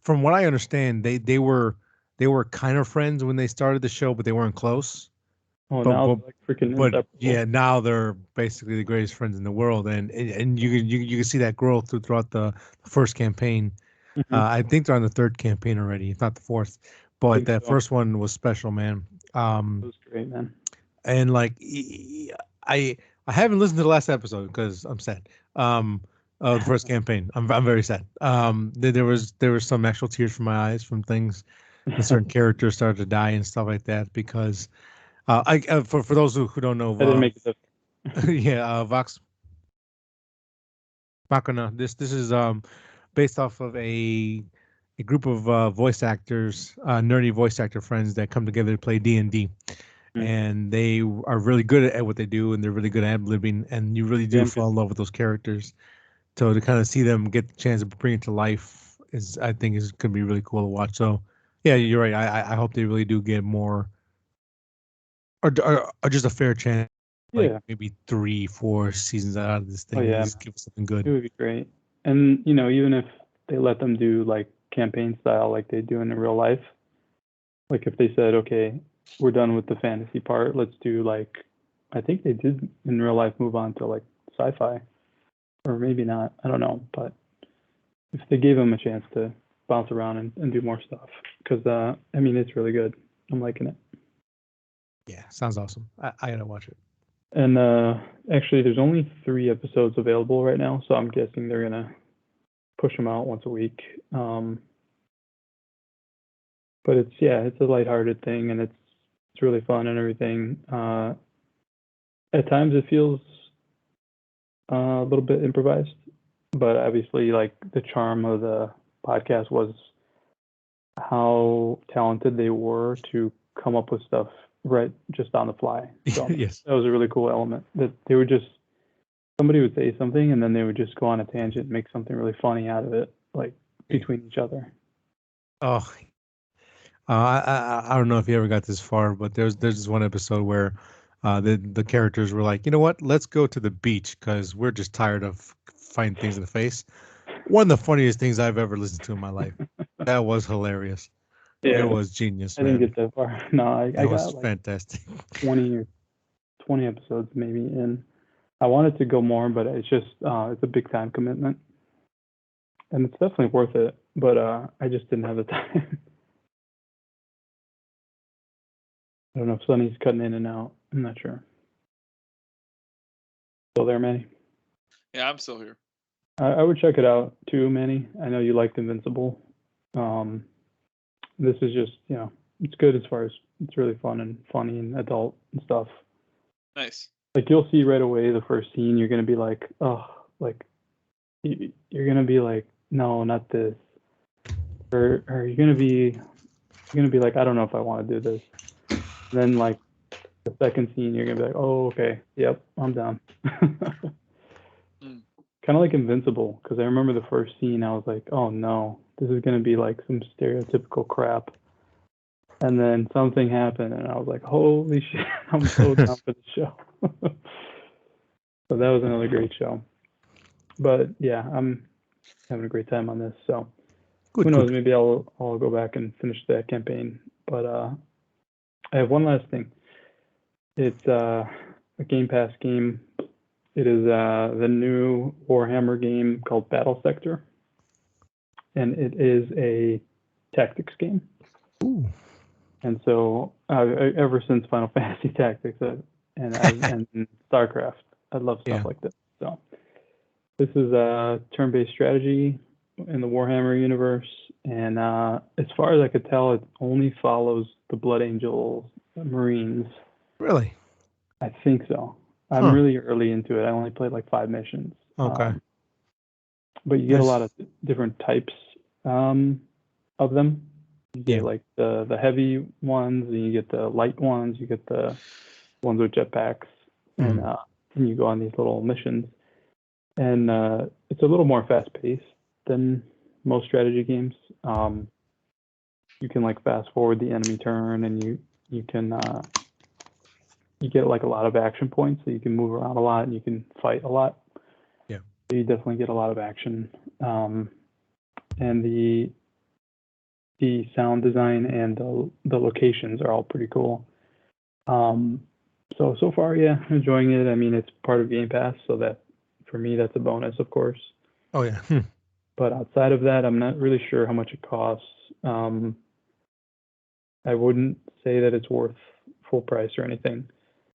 from what I understand, they were kind of friends when they started the show, but they weren't close. Oh, now they're like freaking inseparable. Now they're basically the greatest friends in the world, and you can see that growth throughout the first campaign. I think they're on the 3rd campaign already, if not the 4th. But that first one was special, man. It was great, man. And like, I haven't listened to the last episode because I'm sad. The first campaign, I'm very sad. There was some actual tears from my eyes from things, and certain characters started to die and stuff like that, because for those who don't know, I didn't make it. yeah, Vox Machina. This is based off of a group of voice actors, nerdy voice actor friends that come together to play D&D. And they are really good at what they do, and they're really good at ad-libbing, and you really do fall in love with those characters. So to kind of see them get the chance to bring it to life I think is going to be really cool to watch. So yeah, you're right. I hope they really do get more, or just a fair chance, like maybe 3-4 seasons out of this thing. Just give us something good. It would be great. And even if they let them do like campaign style, like they do in real life, like if they said, okay, we're done with the fantasy part, let's do like, I think they did in real life move on to like sci-fi, or maybe not, I don't know, but if they gave them a chance to bounce around and do more stuff, because I mean, it's really good. I'm liking it. Yeah, sounds awesome. I gotta watch it. And actually, there's only 3 episodes available right now, so I'm guessing they're gonna push them out once a week. But it's a lighthearted thing, and it's really fun and everything. At times, it feels a little bit improvised, but obviously, like the charm of the podcast was how talented they were to come up with stuff right just on the fly. So yes, that was a really cool element, that they would just, somebody would say something and then they would just go on a tangent and make something really funny out of it, like between each other. Oh, I don't know if you ever got this far, but there's this one episode where the characters were like, you know what, let's go to the beach because we're just tired of fighting things in the face. One of the funniest things I've ever listened to in my life. That was hilarious. Yeah, it was genius. I didn't get that far. No, I was got like fantastic. 20 episodes maybe in. I wanted to go more, but it's just it's a big time commitment, and it's definitely worth it. But I just didn't have the time. I don't know if Sonny's cutting in and out. I'm not sure. Still there, Manny? Yeah, I'm still here. I would check it out too, Manny. I know you liked Invincible. This is just, it's good as far as it's really fun and funny and adult and stuff. Nice. Like you'll see right away the first scene, you're gonna be like, oh, like you're gonna be like, no, not this, or you're gonna be like, I don't know if I want to do this. And then like the second scene, you're gonna be like, oh, okay, yep, I'm down. Kind of like Invincible, because I remember the first scene, I was like, oh no, this is gonna be like some stereotypical crap. And then something happened, and I was like, holy shit, I'm so down for the show. So that was another great show. But yeah, I'm having a great time on this. So who knows? Maybe I'll go back and finish that campaign. But I have one last thing. It's a Game Pass game. It is the new Warhammer game called Battle Sector, and it is a tactics game. Ooh. And so ever since Final Fantasy Tactics and StarCraft, I love stuff like this. So this is a turn-based strategy in the Warhammer universe, and as far as I could tell, it only follows the Blood Angel Marines. Really? I think so. I'm really early into it. I only played like 5 missions. Okay. But you get a lot of different types of them. You get like the heavy ones, and you get the light ones, you get the ones with jetpacks, and you go on these little missions. And it's a little more fast-paced than most strategy games. You can like fast forward the enemy turn, and you can you get like a lot of action points, so you can move around a lot and you can fight a lot. Yeah. So you definitely get a lot of action. And the sound design and the locations are all pretty cool. So far, yeah, enjoying it. I mean, it's part of Game Pass, so that for me that's a bonus, of course. Oh yeah. But outside of that, I'm not really sure how much it costs. I wouldn't say that it's worth full price or anything.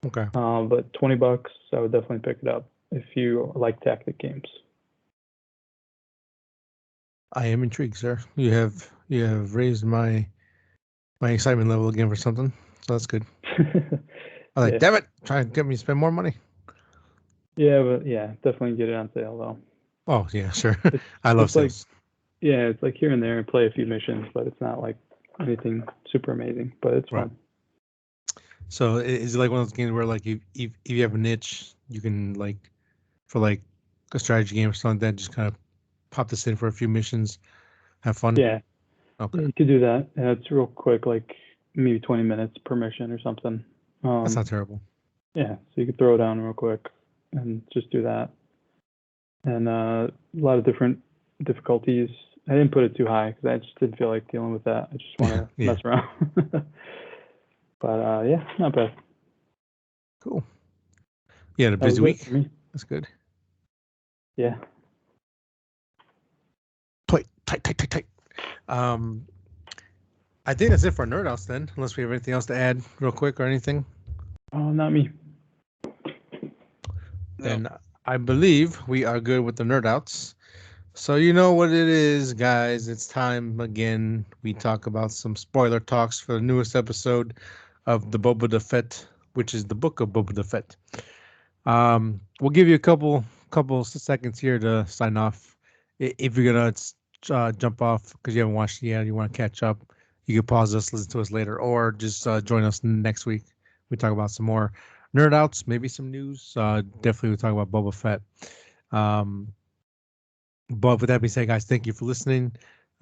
Okay. But $20, I would definitely pick it up if you like tactic games. I am intrigued, sir. You have raised my excitement level again for something, so that's good. I'm like, damn it, try and get me to spend more money. Yeah, but yeah, definitely get it on sale though. Oh yeah, sure. It's, I love it's like sales. yeah, it's like here and there and play a few missions, but it's not like anything super amazing. But it's Right. fun. So is it like one of those games where like if you have a niche, you can like for like a strategy game or something like that, just kind of pop this in for a few missions, have fun. Yeah, Okay, yeah, you could do that. Yeah, it's real quick, like maybe 20 minutes per mission or something. that's not terrible. Yeah, so you could throw it down real quick and just do that. And a lot of different difficulties. I didn't put it too high because I just didn't feel like dealing with that. I just want to Yeah, mess around. But yeah, not bad. cool. Yeah, a That was busy it week. for me. That's good. Yeah. Tight, tight, tight, tight, tight. Um, I think that's it for Nerd House then, unless we have anything else to add real quick or anything. Oh, not me. Then I believe we are good with the Nerd Outs. So you know what it is, guys. It's time again. We talk about some spoiler talks for the newest episode of the Boba the Fett, which is the book of Boba the Fett. We'll give you a couple seconds here to sign off. If you're gonna jump off because you haven't watched it yet, you want to catch up, you can pause us, listen to us later, or just join us next week. We talk about some more nerd outs, maybe some news. Definitely we talk about Boba Fett. Um, but with that being said, guys, thank you for listening.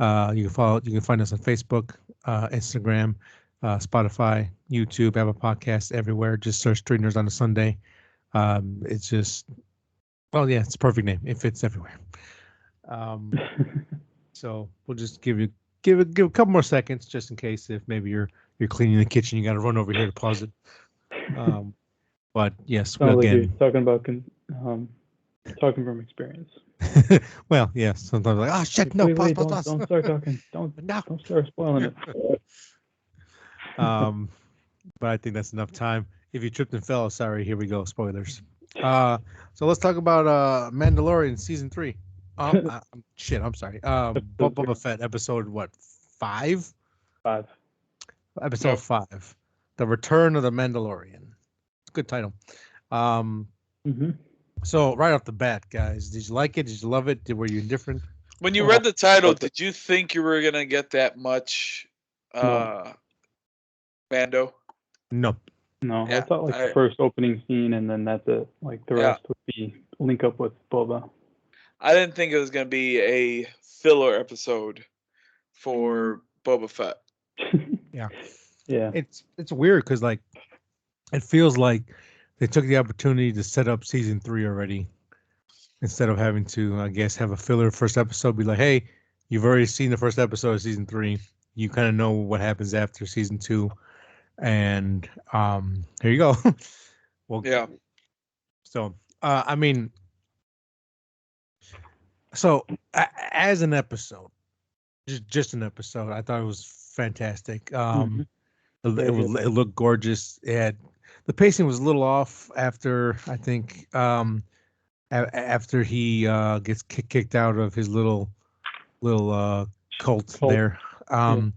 You can find us on Facebook, Instagram, Spotify, YouTube, Apple Podcasts, everywhere. Just search Three Nerds on a Sunday. It's just, well, yeah, it's a perfect name. It fits everywhere. So we'll just give a couple more seconds just in case if maybe you're cleaning the kitchen, you got to run over here to pause it. But yes, Sounds like you're again, talking from experience. well, yes, sometimes like, oh shit, Like, no, wait, pause. don't start talking. Don't No. start spoiling it. But I think that's enough time. If you tripped and fell, sorry, here we go, spoilers. So let's talk about Mandalorian season 3. Shit, I'm sorry. Boba Fett episode what, 5? 5. Episode 5, The Return of the Mandalorian. Good title. So right off the bat, guys, did you like it? Did you love it? Were you indifferent? When you read the title, did you think you were gonna get that much Mando? No. No, Yeah, I thought like the first opening scene and then that's it. Like the rest would be link up with Boba. I didn't think it was gonna be a filler episode for Boba Fett. Yeah. Yeah. It's weird because like it feels like they took the opportunity to set up season 3 already instead of having to, I guess, have a filler first episode. Be like, hey, you've already seen the first episode of season 3. You kind of know what happens after season 2, and here you go. Well, yeah. So, I mean, so as an episode, just an episode, I thought it was fantastic. It looked gorgeous. The pacing was a little off after I think after he gets kicked out of his little cult there. But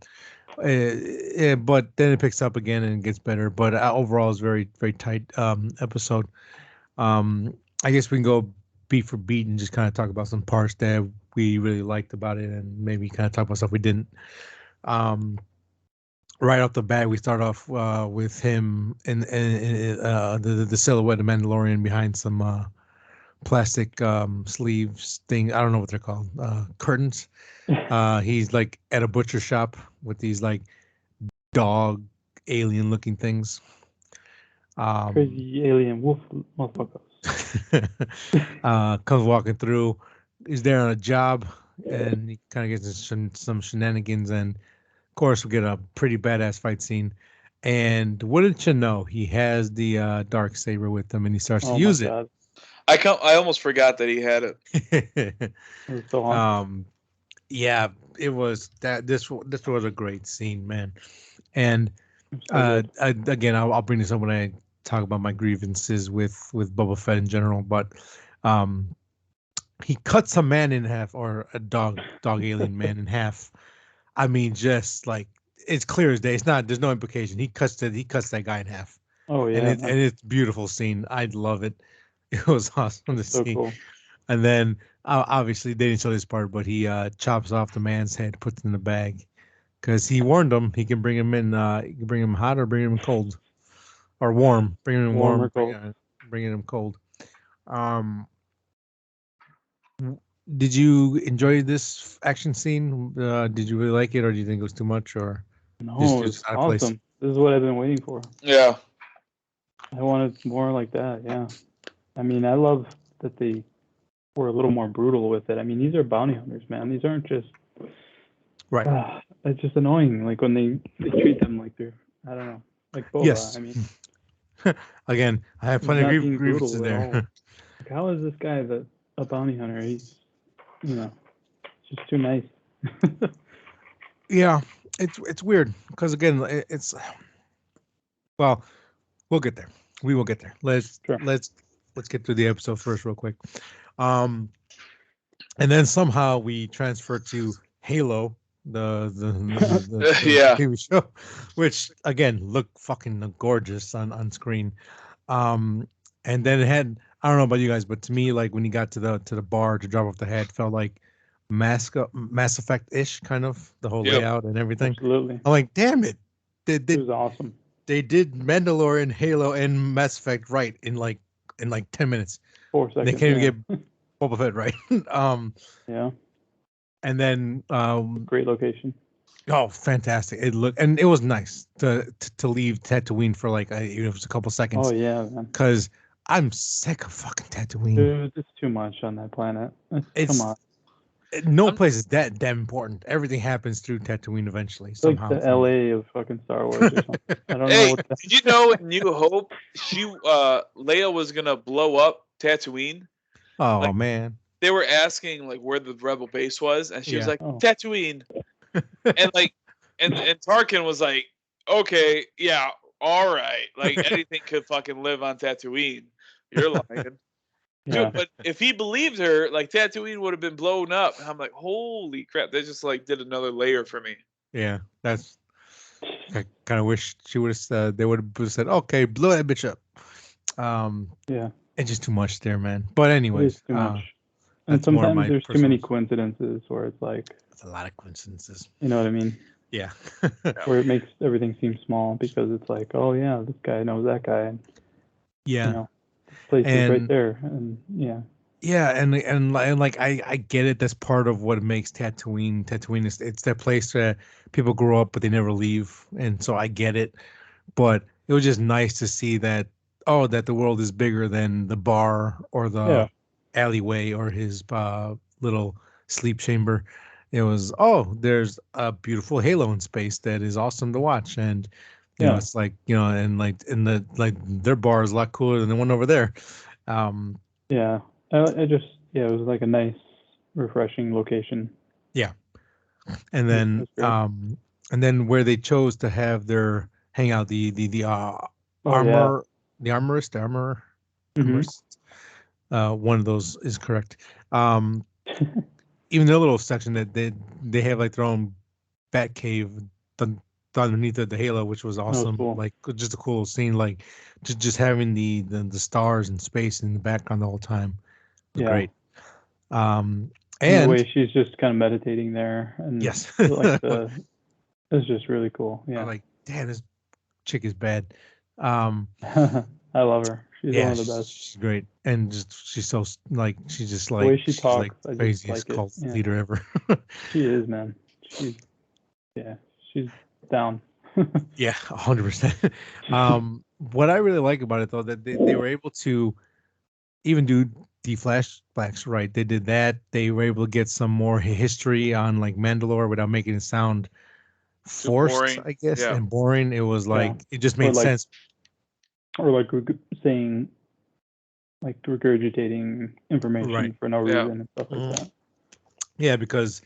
then it picks up again and gets better. But overall, it's very very tight episode. I guess we can go beat for beat and just kind of talk about some parts that we really liked about it, and maybe kind of talk about stuff we didn't. Right off the bat, we start off with him in the silhouette of Mandalorian behind some plastic sleeves thing. I don't know what they're called. Curtains. He's like at a butcher shop with these like dog alien looking things. Crazy alien wolf motherfuckers. Comes walking through. He's there on a job, and he kind of gets some shenanigans, and of course we get a pretty badass fight scene. And wouldn't you know, he has the dark saber with him, and he starts to use it. I almost forgot that he had it. It was so awesome. Yeah, it was that. This was a great scene, man. And again, I'll bring this up when I talk about my grievances with Boba Fett in general, but he cuts a man in half, or a dog alien man in half. I mean, just like it's clear as day. It's not. There's no implication. He cuts that guy in half. Oh yeah, and it's beautiful scene. I love it. It was awesome to see. Cool. And then obviously they didn't show this part, but he chops off the man's head, puts it in the bag, because he warned him he can bring him in. He can bring him hot or bring him cold, or warm. Bring him Warm or warm, cold. bringing him cold. Did you enjoy this action scene? Did you really like it, or do you think it was too much, or No, it's out of place? awesome. This is what I've been waiting for. Yeah. I wanted more like that. Yeah. I mean, I love that they were a little more brutal with it. I mean, these are bounty hunters, man. These aren't just right. It's just annoying. Like when they treat them like they're, I don't know, like Boba. Yes. I mean, again, I have he's plenty not of being grievances brutal at all. there. Like, how is this guy a bounty hunter? He's, just too nice. Yeah, it's weird because again, it's well, we'll get there. We will get there. Let's get through the episode first, real quick. And then somehow we transfer to Halo, the Yeah. TV show, which again looked fucking gorgeous on screen. And then it had, I don't know about you guys, but to me, like when you got to the bar to drop off the head, felt like Mass Effect ish, kind of the whole layout and everything. Absolutely. I'm like, damn it, it was awesome. They did Mandalorian, Halo, and Mass Effect right in like 10 minutes. 4 seconds. They can't even get Boba Fett right. Yeah. And then great location. Oh, fantastic! It looked, and it was nice to leave Tatooine for like it was a couple seconds. Oh yeah, man. Because I'm sick of fucking Tatooine. Dude, it's too much on that planet. Come on. No place is that damn important. Everything happens through Tatooine eventually. It's somehow. Like the LA of fucking Star Wars or something. I don't Hey, know what did you know in New Hope Leia was gonna blow up Tatooine? Oh like, man. They were asking like where the rebel base was, and she was like, Tatooine. and Tarkin was like, okay, yeah, all right. Like anything could fucking live on Tatooine. You're lying. Yeah. Dude, but if he believed her, like Tatooine would have been blown up. And I'm like, holy crap! They just like did another layer for me. Yeah, that's. I kind of wish she would have said. They would have said, "Okay, blow that bitch up." Yeah. It's just too much there, man. But anyways, too much. And sometimes there's too many coincidences where it's like. It's a lot of coincidences. You know what I mean? Yeah. Where it makes everything seem small because it's like, oh yeah, this guy knows that guy. And, yeah. Place is right there, and yeah. Yeah, and like I get it. That's part of what makes Tatooine. Tatooine is it's that place where people grow up but they never leave, and so I get it. But it was just nice to see that that the world is bigger than the bar or the alleyway or his little sleep chamber. It was there's a beautiful halo in space that is awesome to watch, and you know it's like and like in the their bar is a lot cooler than the one over there. Yeah, it was like a nice, refreshing location. Yeah, and then where they chose to have their hangout, the armorist. One of those is correct. Even their little section that they have like their own bat cave underneath the halo, which was awesome. Cool. Like just a cool scene, like just having the stars and space in the background the whole time. Great. And the way she's just kind of meditating there, and yes, it's just really cool. Yeah, I'm like, damn, this chick is bad. I love her. She's one of the best. She's great, and she's so like she's just like the way she talks, like craziest cult leader ever. She is, man. She's down. Yeah, 100%. What I really like about it though, that they were able to even do the flashbacks right. They did that. They were able to get some more history on like Mandalore without making it sound forced, I guess, and boring. It was like it just made sense. Or like saying, like regurgitating information for no reason and stuff like that. Yeah, because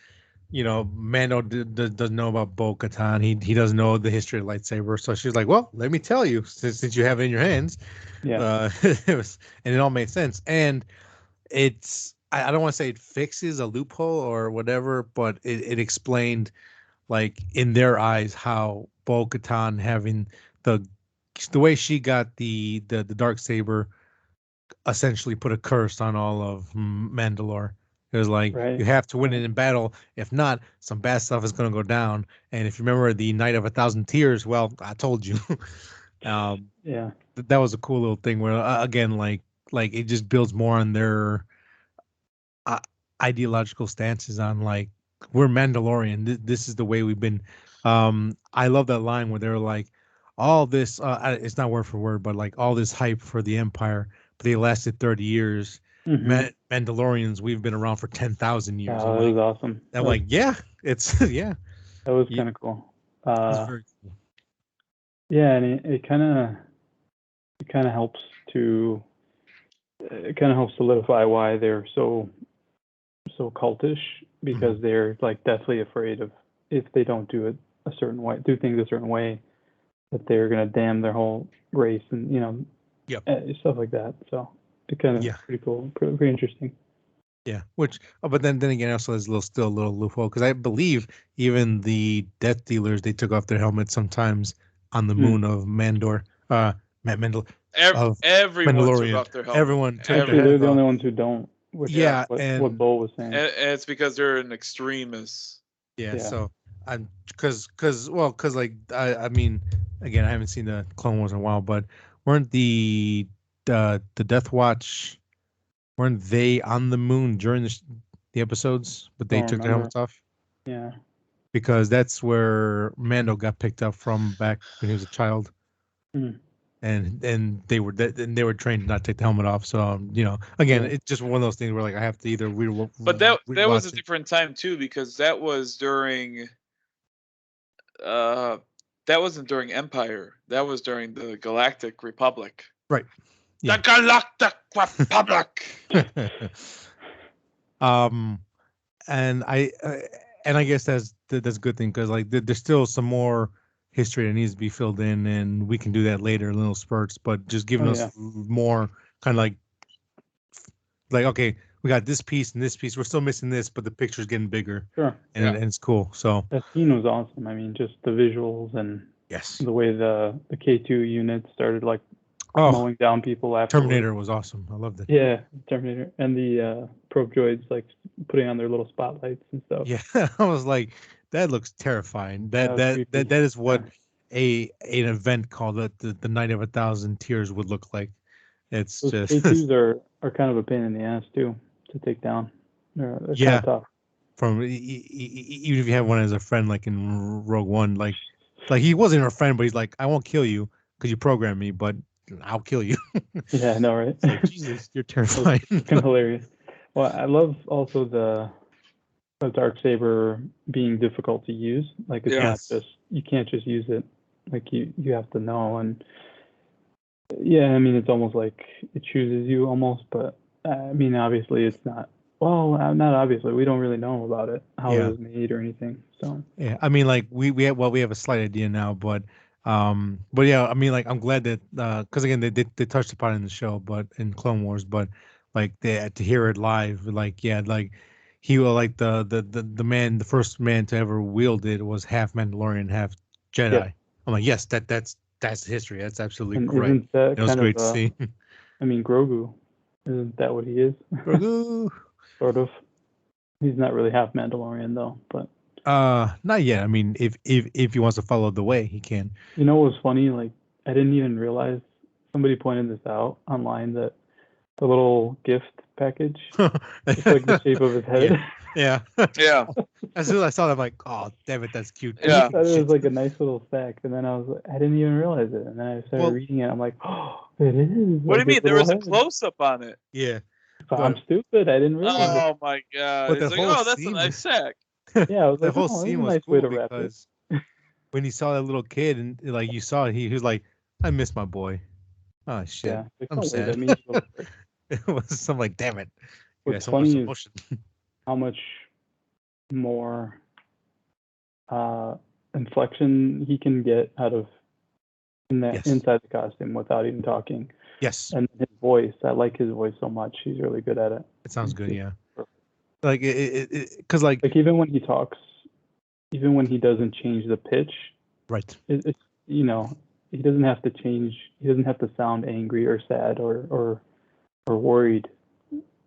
Mando doesn't know about Bo-Katan. He doesn't know the history of lightsaber. So she's like, well, let me tell you, since you have it in your hands. Yeah. And it all made sense. And it's, I don't want to say it fixes a loophole or whatever, but it explained, like, in their eyes, how Bo-Katan having the way she got the dark saber essentially put a curse on all of Mandalore. It was like Right. you have to win it in battle. If not, some bad stuff is going to go down. And if you remember the Night of 1,000 Tears, well, I told you. Yeah. That was a cool little thing where again, like it just builds more on their uh, ideological stances on like we're Mandalorian. This is the way we've been. I love that line where they're like, all this. It's not word for word, but like all this hype for the Empire, but they lasted 30 years. Mm-hmm. Mandalorians, we've been around for 10,000 years. Oh, that was awesome. I'm like, yeah, it's yeah. That was Yeah, kind of cool. it's very cool. Yeah, and it kind of helps to solidify why they're so cultish, because they're like deathly afraid of, if they don't do things a certain way, that they're gonna damn their whole race, and stuff like that. So it kind of pretty cool, pretty interesting. Yeah, which, but then again, also there's still a little loophole, because I believe even the Death Dealers, they took off their helmets sometimes on the moon of Mandor, Mandal, of Everyone took Mandalorian. off their helmet. Everyone took Actually, their they're heads the off. only ones who don't. Which what Bo was saying. And it's because they're an extremist. Yeah. So I'm because like I mean, again, I haven't seen the Clone Wars in a while, but weren't the Death Watch, weren't they on the moon during the episodes, but they took their helmets off? Yeah. Because that's where Mando got picked up from back when he was a child. And they were trained to not take the helmet off. So again, it's just one of those things where like I have to either read. But that was a different time too, because that was during. That wasn't during Empire. That was during the Galactic Republic. Right. Yeah. The Galactic Republic. And I guess that's a good thing, because like there's still some more history that needs to be filled in, and we can do that later in little spurts, but just giving us more kind of like okay, we got this piece and this piece, we're still missing this, but the picture's getting bigger. Sure. And it's cool. So that scene was awesome. I mean, just the visuals and the way the K2 units started like mowing down people after. Terminator was awesome. I loved it. Yeah, Terminator, and the probe droids like putting on their little spotlights and stuff. Yeah, I was like, that looks terrifying. That is what an event called the Night of 1,000 Tears would look like. It's those just K2s are kind of a pain in the ass too to take down. They're kind of tough. From even if you have one as a friend, like in Rogue One, like he wasn't a friend, but he's like, I won't kill you because you programmed me, but I'll kill you. Yeah, I know, right? Like, Jesus, you're terrifying. Kind of hilarious. Well, I love also the Darksaber being difficult to use. Like it's not just, you can't just use it. Like you have to know. And yeah, I mean, it's almost like it chooses you almost, but I mean, obviously it's not. Well, not obviously. We don't really know about it, how it was made or anything. So yeah, I mean, like we have a slight idea now, but yeah, I mean, like I'm glad that because again they touched upon it in the show, but in Clone Wars, but like to hear it live, like like he was like the first man to ever wield it was half Mandalorian, half Jedi. Yeah. I'm like, yes, that's history. That's absolutely great. Isn't that it was great to see. I mean, Grogu, isn't that what he is? Grogu. Sort of. He's not really half Mandalorian though, but not yet. I mean, if he wants to follow the way, he can. You know what was funny? Like I didn't even realize, somebody pointed this out online, that the little gift package, it's like the shape of his head. Yeah. As soon as I saw that, I'm like, oh, damn it, that's cute. Yeah. I thought it was like a nice little stack, and then I didn't even realize it, and then I started reading it. I'm like, oh, it is. What do you mean? There was a close up on it. Yeah. I'm stupid. I didn't realize it. Oh my god! It's like, oh, that's a nice sack. Yeah, I was like, the whole scene was nice cool way to wrap because when he saw that little kid and like you saw it, he was like, I miss my boy. Oh shit, yeah, I'm sad. It was something like, damn it. What's funny is how much more inflection he can get out of inside the costume without even talking. Yes. And his voice, I like his voice so much. He's really good at it. It sounds good, yeah. Like because like even when he talks, even when he doesn't change the pitch, right? It's he doesn't have to change. He doesn't have to sound angry or sad or or worried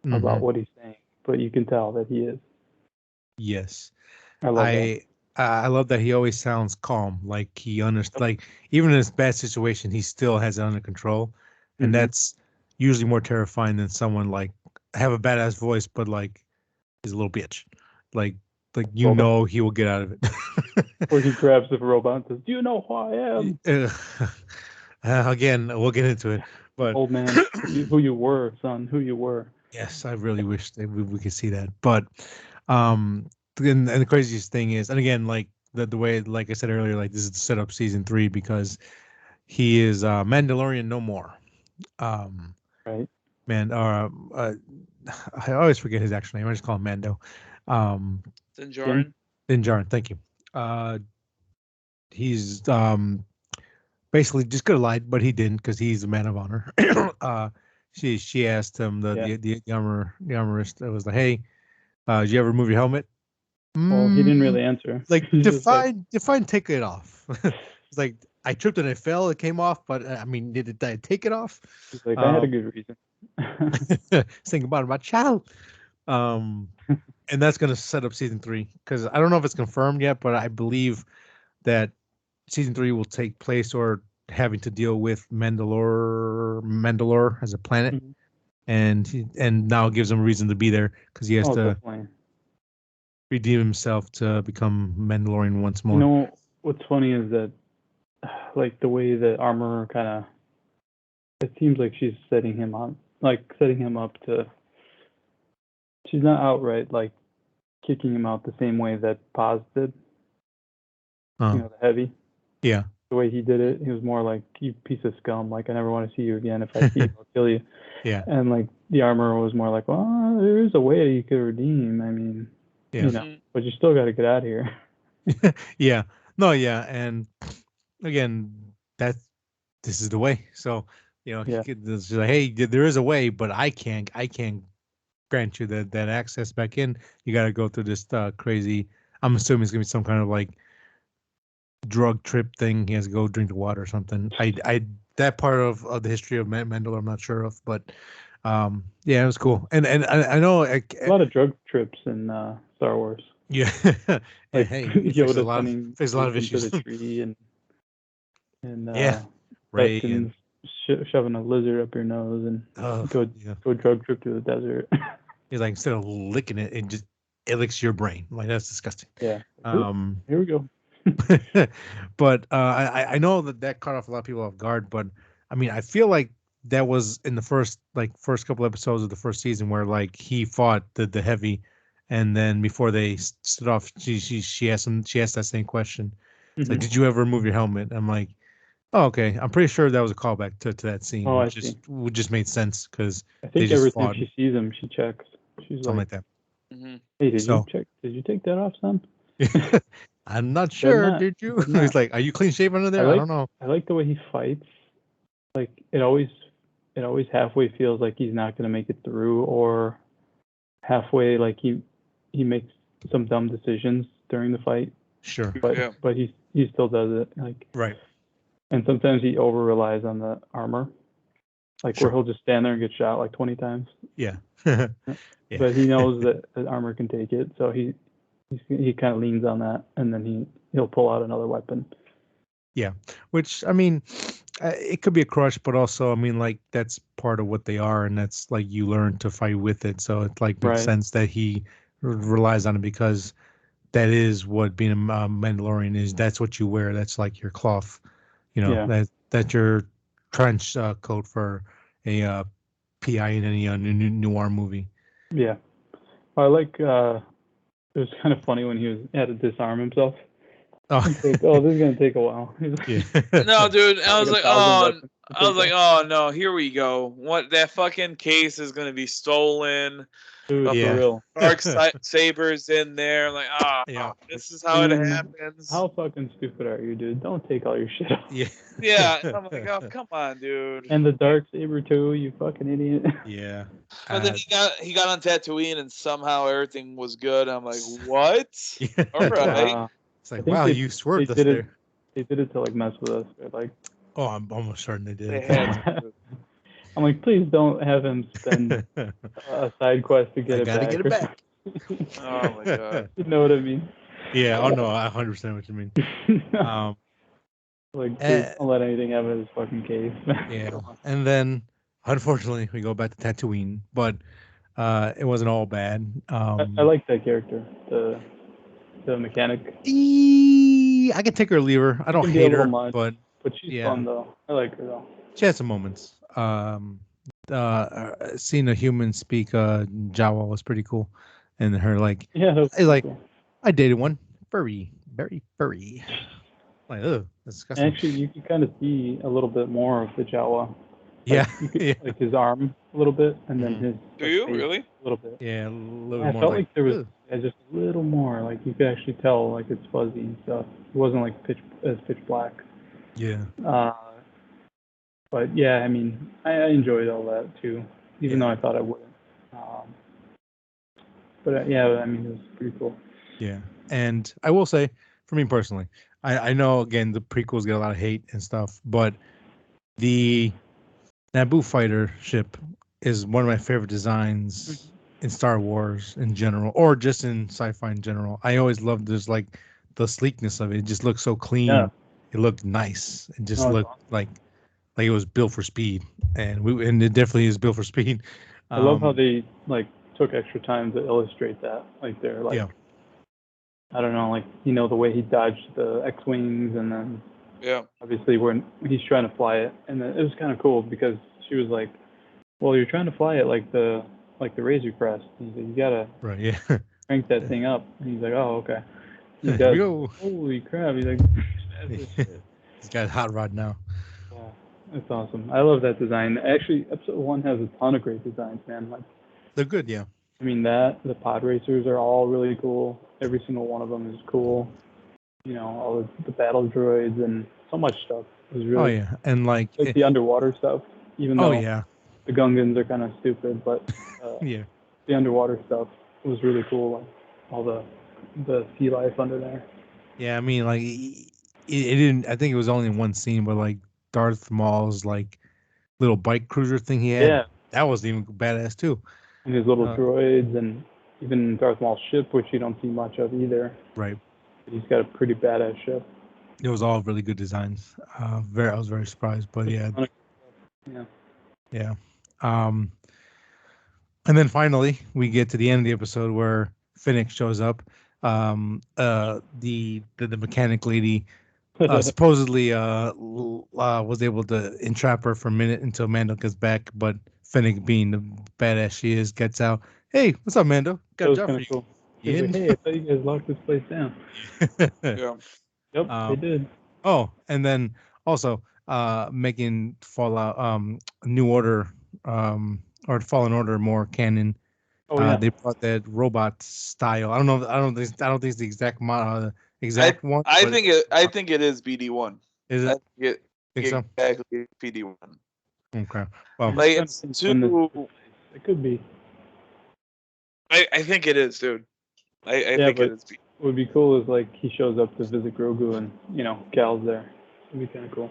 Mm-hmm. about what he's saying, but you can tell that he is. Yes. I love that. I love that he always sounds calm, like he understands. Like even in this bad situation, he still has it under control, and that's usually more terrifying than someone like have a badass voice, but like is a little bitch, like you Boba. know he will get out of it. Or he grabs the robot and says, "Do you know who I am?" Again, we'll get into it, but Old man, who you were, son, who you were. yes, I really wish that we could see that, but and the craziest thing is, and again, like the way, like I said earlier, like this is to set up season 3 because he is Mandalorian no more. Right. Man, I always forget his actual name. I just call him Mando. Din Djarin. Din Djarin, thank you. He's basically just could have lied, but he didn't because he's a man of honor. She asked him the armorist was like, "Hey, did you ever move your helmet?" Well, he didn't really answer. Like define take it off. It's like I tripped and I fell. It came off, but I mean, did I take it off? He's like, I had a good reason. Think about my child. And that's gonna set up season 3 because I don't know if it's confirmed yet, but I believe that season 3 will take place or having to deal with Mandalore as a planet, and now gives him a reason to be there because he has to redeem himself to become Mandalorian once more. You know what's funny is that, like the way that Armor kind of, it seems like she's setting him up to. She's not outright like kicking him out the same way that Paz did. You know, the heavy. Yeah. The way he did it, he was more like, "You piece of scum! Like I never want to see you again. If I see you, I'll kill you." Yeah. And like the Armor was more like, "Well, there is a way you could redeem. I mean, you know, but you still got to get out of here." Yeah. No. Yeah. And again, this is the way. So you know, she's like, "Hey, there is a way, but I can't grant you that access back in. You got to go through this crazy. I'm assuming it's gonna be some kind of like drug trip thing. He has to go drink the water or something. I that part of the history of Mandalore I'm not sure of, but yeah, it was cool. And I know a lot of drug trips in Star Wars. Yeah. Like hey, Yoda sending there's a lot of into issues. the tree and Ray and shoving a lizard up your nose and go drug trip through the desert. He's like, instead of licking it, it licks your brain. Like that's disgusting. Yeah. Here we go. But I know that caught off a lot of people off guard. But I mean, I feel like that was in the first couple episodes of the first season where like he fought the heavy, and then before they stood off, she asked that same question. It's like, did you ever remove your helmet? I'm like, oh, okay. I'm pretty sure that was a callback to that scene. Oh, which just made sense because I think every time she sees him, she checks. She's something like that. Hey, did you check? Did you take that off, son? I'm not sure. Did you? He's like, are you clean shaven under there? I don't know. I like the way he fights. Like it always halfway feels like he's not gonna make it through, or halfway like he makes some dumb decisions during the fight. Sure. But he still does it. Like right. And sometimes he over relies on the armor. Like where he'll just stand there and get shot like 20 times. Yeah. But he knows that the armor can take it, so he kind of leans on that, and then he'll pull out another weapon. Yeah, which I mean, it could be a crush, but also I mean, like that's part of what they are, and that's like you learn to fight with it. So it like makes sense that he relies on it because that is what being a Mandalorian is. That's what you wear. That's like your cloth. You know that's your trench coat for a PI in any noir movie. Yeah, I like. It was kind of funny when he had to disarm himself. Oh, like, this is gonna take a while. No, dude. I was like, oh no, here we go. What, that fucking case is gonna be stolen. Dude, for real. Dark sabers in there. Like, this is how it happens. How fucking stupid are you, dude? Don't take all your shit off. Yeah. I'm like, oh, come on, dude. And the dark saber too, you fucking idiot. Yeah. But then he got on Tatooine and somehow everything was good. I'm like, what? All right. It's like, wow, you swerved us there. They did it to like mess with us. They're like, oh, I'm almost certain they did. I'm like, please don't have him spend a side quest to get it back. I gotta get it back. Oh my god. You know what I mean? Yeah, oh no, I 100% what you mean. Like, please don't let anything have his fucking case. Yeah, and then unfortunately we go back to Tatooine, but it wasn't all bad. I like that character, the mechanic. I can take her or leave her. I don't hate her, much, but she's fun though. I like her though. She had some moments. Seeing a human speak Jawa was pretty cool, and her like, cool. I dated one, furry, very furry. Like, ugh, that's disgusting. Actually, you can kind of see a little bit more of the Jawa. Yeah, like his arm a little bit, and then his. Do you really? A little bit. Yeah, a little I more. felt like there was just a little more. Like you could actually tell, like it's fuzzy and stuff. It wasn't like pitch black. Yeah. But yeah, I mean, I enjoyed all that too, even though I thought I wouldn't. But yeah, I mean, it was pretty cool. Yeah, and I will say, for me personally, I know again the prequels get a lot of hate and stuff, but the Naboo fighter ship is one of my favorite designs in Star Wars in general, or just in sci-fi in general. I always loved this, like the sleekness of it. It just looked so clean. Yeah. It looked nice. It just looked awesome. like it was built for speed, and it definitely is built for speed. I love how they like took extra time to illustrate that. Like they're like, I don't know, like the way he dodged the X-wings, and then obviously when he's trying to fly it, and then it was kind of cool because she was like, well, you're trying to fly it like the Razor Crest. He's like, you gotta crank that thing up. And he's like, oh, okay. He does. Holy crap! He's like, he's got a hot rod now. Yeah, that's awesome. I love that design. Actually, episode 1 has a ton of great designs, man. Like, they're good, yeah. I mean, the pod racers are all really cool. Every single one of them is cool. All the battle droids and so much stuff. It was really. Oh yeah, and like the underwater stuff. Even though the Gungans are kind of stupid, but the underwater stuff was really cool. Like all the sea life under there. Yeah, I mean, like it didn't. I think it was only in one scene, but like Darth Maul's like little bike cruiser thing he had. That was even badass too. And his little droids, and even Darth Maul's ship, which you don't see much of either. Right. But he's got a pretty badass ship. It was all really good designs. I was very surprised, but yeah. And then finally we get to the end of the episode where Finnick shows up. The mechanic lady supposedly was able to entrap her for a minute until Mando gets back, but Finnick, being the badass she is, gets out. Hey, what's up, Mando? Got a job for you. Cool. Like, hey, I thought you guys locked this place down. Yep, they did. Oh, and then also making Fallout New Order or Fallen Order more canon. They brought that robot style. I don't think it's the exact one. I think it is BD1. Is it? Think so? Exactly BD1. Okay. Well, like it's too. It could be. I think it is, dude. I think it is. What would be cool is like he shows up to visit Grogu and Cal's there. It'd be kind of cool.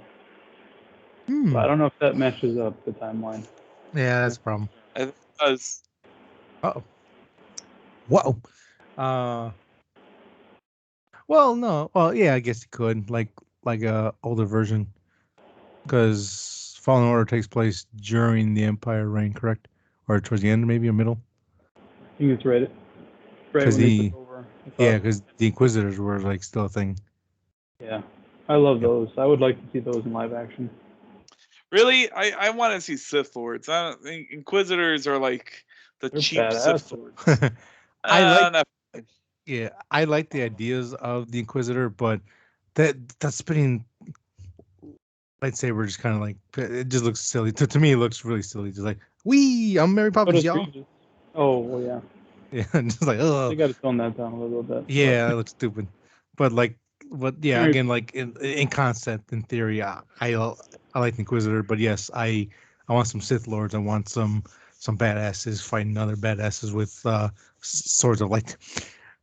But I don't know if that matches up the timeline. Yeah, that's a problem. I think it does. Uh-oh. Whoa. Well, no. Well, yeah, I guess it could. Like a older version. Because Fallen Order takes place during the Empire reign, correct? Or towards the end, maybe, or middle? I think it's right when they took over. Yeah, because the Inquisitors were like still a thing. Yeah. I love those. I would like to see those in live action. Really? I want to see Sith Lords. I don't think Inquisitors are like the cheap Sith Lords. I like the ideas of the Inquisitor, but that spinning lightsaber just kind of like, it just looks silly. To me, it looks really silly. Just like, I'm Mary Poppins, y'all. Oh, well, yeah. Yeah, just like, oh. They got to tone that down a little bit. Yeah, that looks stupid. But again, like in concept, in theory, I like the Inquisitor, but yes, I want some Sith Lords. I want some badasses fighting other badasses with swords of light.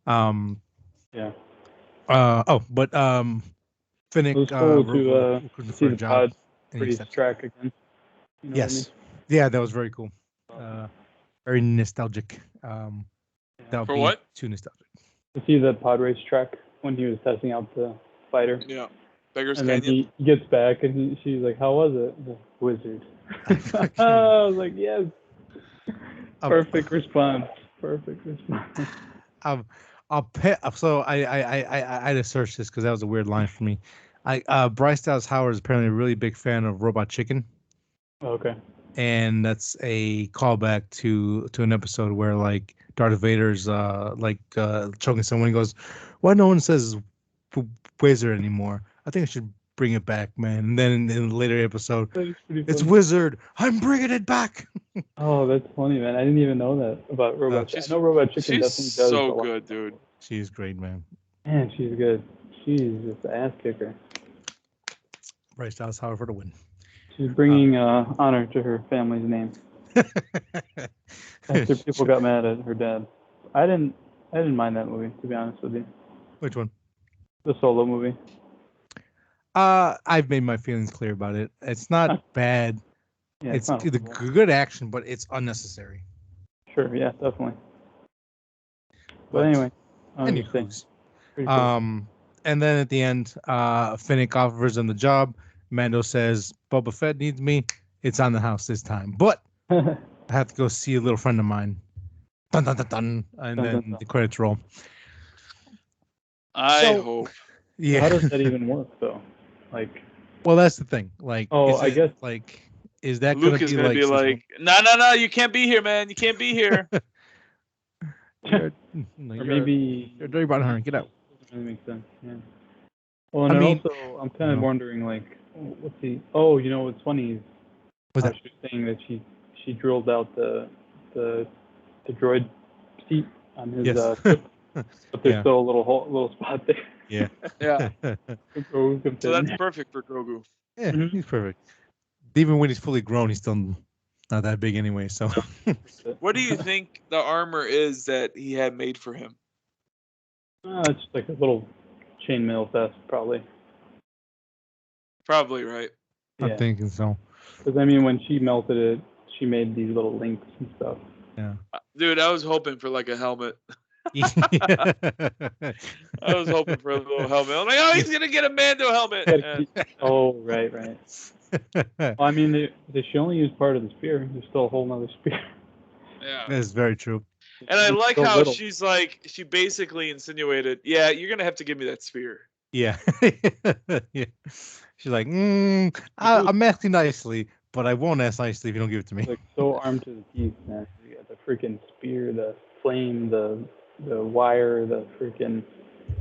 Yeah. But Finnick it was cool to see the pod race track again. Yes. Yeah, that was very cool. Very nostalgic. That would For be what? too nostalgic. To see the pod race track when he was testing out the fighter. Yeah. Beggars And Canyon. then he gets back and she's like, "How was it?" The wizard. I was like, "Yes." Perfect response. Perfect response. So I had to search this because that was a weird line for me. Bryce Dallas Howard is apparently a really big fan of Robot Chicken. Okay. And that's a callback to an episode where like Darth Vader's choking someone. He goes, "Why no one says wizard anymore? I think I should bring it back, man." And then in the later episode, it's wizard. I'm bringing it back. Oh, that's funny, man. I didn't even know that about Robot Chicken. I know Robot Chicken definitely does. So good, dude. She's great, man. Man, she's good. She's just an ass kicker. Bryce Dallas Howard for the win. She's bringing honor to her family's name. After people got mad at her dad. I didn't mind that movie, to be honest with you. Which one? The Solo movie. I've made my feelings clear about it. It's not bad. Yeah, it's the good action, but it's unnecessary. Sure, yeah, definitely. But anyway, cool. And then at the end, Finnick offers him the job. Mando says, "Boba Fett needs me. It's on the house this time, but I have to go see a little friend of mine." Dun, dun, dun, dun. And then the credits roll. I hope. Yeah. How does that even work, though? Like, well, that's the thing. Like, I guess like, is that Luke is gonna be like, no, you can't be here, man. You can't be here. Or maybe you're dirty about her. Get out. That makes sense. Yeah. Well, and also, I'm kind of wondering, like, what's the? Oh, you know what's funny is she was saying that she drilled out the droid seat on his ship, but there's still a little spot there. Yeah. Yeah. So that's perfect for Grogu. Yeah, he's perfect. Even when he's fully grown, he's still not that big anyway. So, what do you think the armor is that he had made for him? It's like a little chainmail vest, probably. Probably, right? Yeah. I'm thinking so. Because I mean, when she melted it, she made these little links and stuff. Yeah. Dude, I was hoping for like a helmet. I was hoping for a little helmet. I'm like, oh, he's gonna get a Mando helmet. Oh, right. Well, I mean, she only used part of the spear. There's still a whole nother spear. Yeah, that's very true. And I like how she's like, she basically insinuated, yeah, you're gonna have to give me that spear. Yeah. Yeah. She's like, I'm asking nicely, but I won't ask nicely if you don't give it to me. Like so armed to the teeth, man. You got the freaking spear, the flame, the wire, the freaking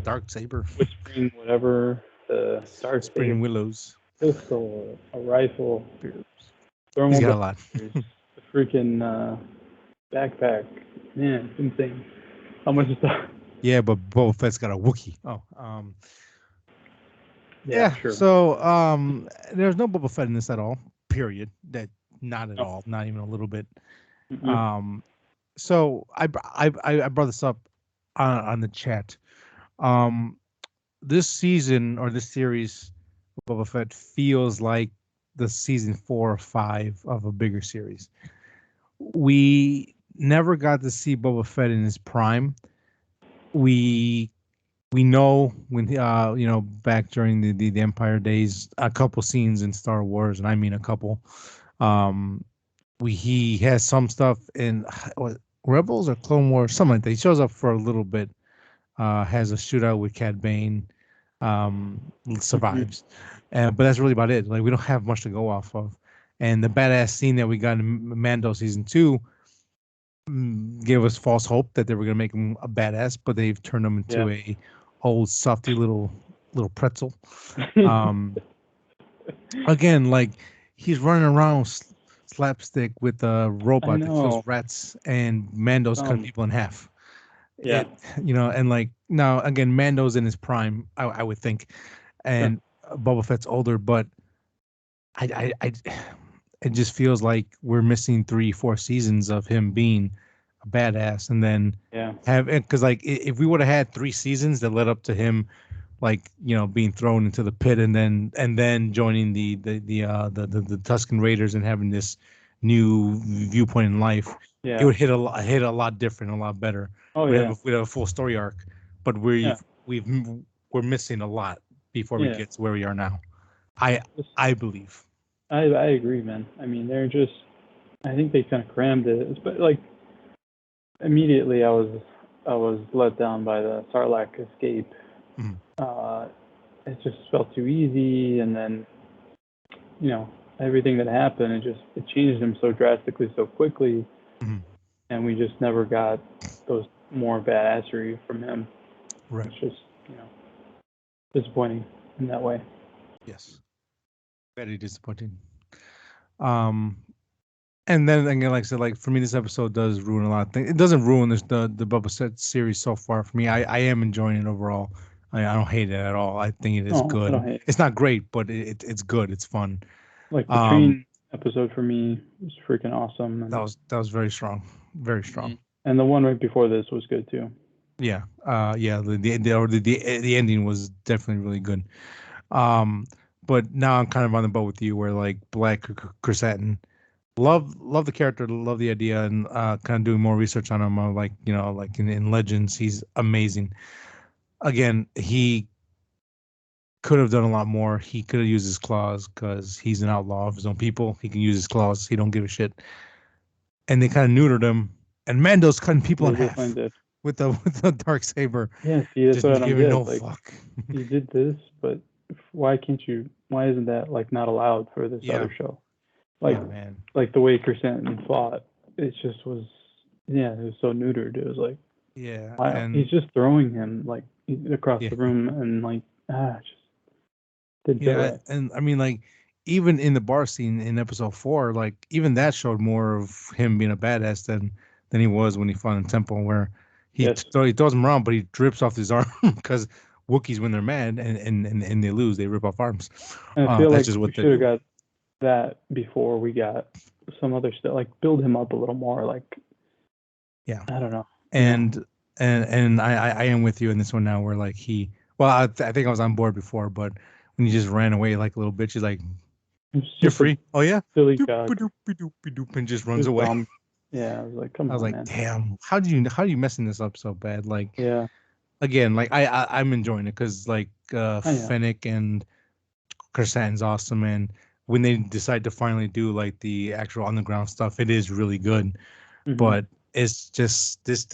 dark saber, whispering whatever, the dark spring willows, pistol, a rifle, he's got a lot. The freaking backpack, man, it's insane. How much stuff? Yeah, but Boba Fett's got a Wookiee. Oh, yeah. Sure. So, there's no Boba Fett in this at all. Period. That not at all. Not even a little bit. Mm-hmm. So I brought this up on the chat. This season or this series, Boba Fett feels like the season 4 or 5 of a bigger series. We never got to see Boba Fett in his prime. We know when back during the Empire days, a couple scenes in Star Wars, and I mean a couple. He has some stuff in Rebels or Clone Wars, something like that. He shows up for a little bit, has a shootout with Cad Bane, survives, but that's really about it. Like, we don't have much to go off of. And the badass scene that we got in Mando season 2 gave us false hope that they were going to make him a badass, but they've turned him into a old softy little pretzel. Again, like, he's running around slapstick with a robot that kills rats, and Mando's cutting people in half. Yeah. And like, now again, Mando's in his prime, I would think, and Boba Fett's older, but I it just feels like we're missing 3-4 seasons of him being a badass, and then because like if we would have had 3 seasons that led up to him, like, being thrown into the pit and then joining the Tusken Raiders and having this new viewpoint in life, Yeah. it would hit a lot different, a lot better. Oh We'd yeah. have a full story arc, but we're missing a lot before we Yeah. get to where we are now. I believe. I agree, man. I mean, I think they kind of crammed it, but like immediately I was let down by the Sarlacc escape. Mhm. It just felt too easy, and then everything that happened, it changed him so drastically so quickly, Mhm. and we just never got those more badassery from him. Right. It's just disappointing in that way. Yes. Very disappointing. And then again, like I said, like for me, this episode does ruin a lot of things. It doesn't ruin the Boba Fett series so far for me. I am enjoying it overall. I don't hate it at all. I think it is No, I good. don't hate it. It's not great, but it's good. It's fun. Like the train episode for me was freaking awesome, and that was very strong, very strong. Mm-hmm. and the one right before this was good too. Yeah, yeah. The ending was definitely really good. But now I'm kind of on the boat with you, where like Black Chrysanthemum. Love the character, love the idea, and kind of doing more research on him. Like like in Legends, he's amazing. Again, he could have done a lot more. He could have used his claws because he's an outlaw of his own people. He can use his claws. He don't give a shit. And they kind of neutered him. And Mando's cutting people in They half definitely did. with the dark saber. Yeah, see, that's Just what I don't giving get. no Like, fuck. you did this, but why can't you? Why isn't that like not allowed for this Yeah. other show? Like, Yeah, man. like the way Chrysanthemum fought, it just was. Yeah, it was so neutered. It was like, Yeah, why? and He's just throwing him like across yeah, the room, and like, just didn't feel yeah, right. and I mean like even in the bar scene in episode 4, like even that showed more of him being a badass than he was when he fought in Temple, where Yes. he throws him around, but he drips off his arm because Wookiees, when they're mad and they lose, they rip off arms. And I feel That's like just we what they should have do. got that before we got some other stuff. Like build him up a little more. Like, Yeah, I don't know. and I am with you in this one now, where like I think I was on board before, but when he just ran away like a little bitch, he's like, "You're Super free." Oh yeah, silly doop, cock. doop, doop, doop, and just runs Just away. dumb. Yeah, I was like, come I was on, like, man. damn, how do you messing this up so bad? Like, Yeah, again, like I'm enjoying it because like I know. Fennec and Chrysanthemum's awesome, and when they decide to finally do like the actual underground stuff, it is really good. Mm-hmm. But it's just this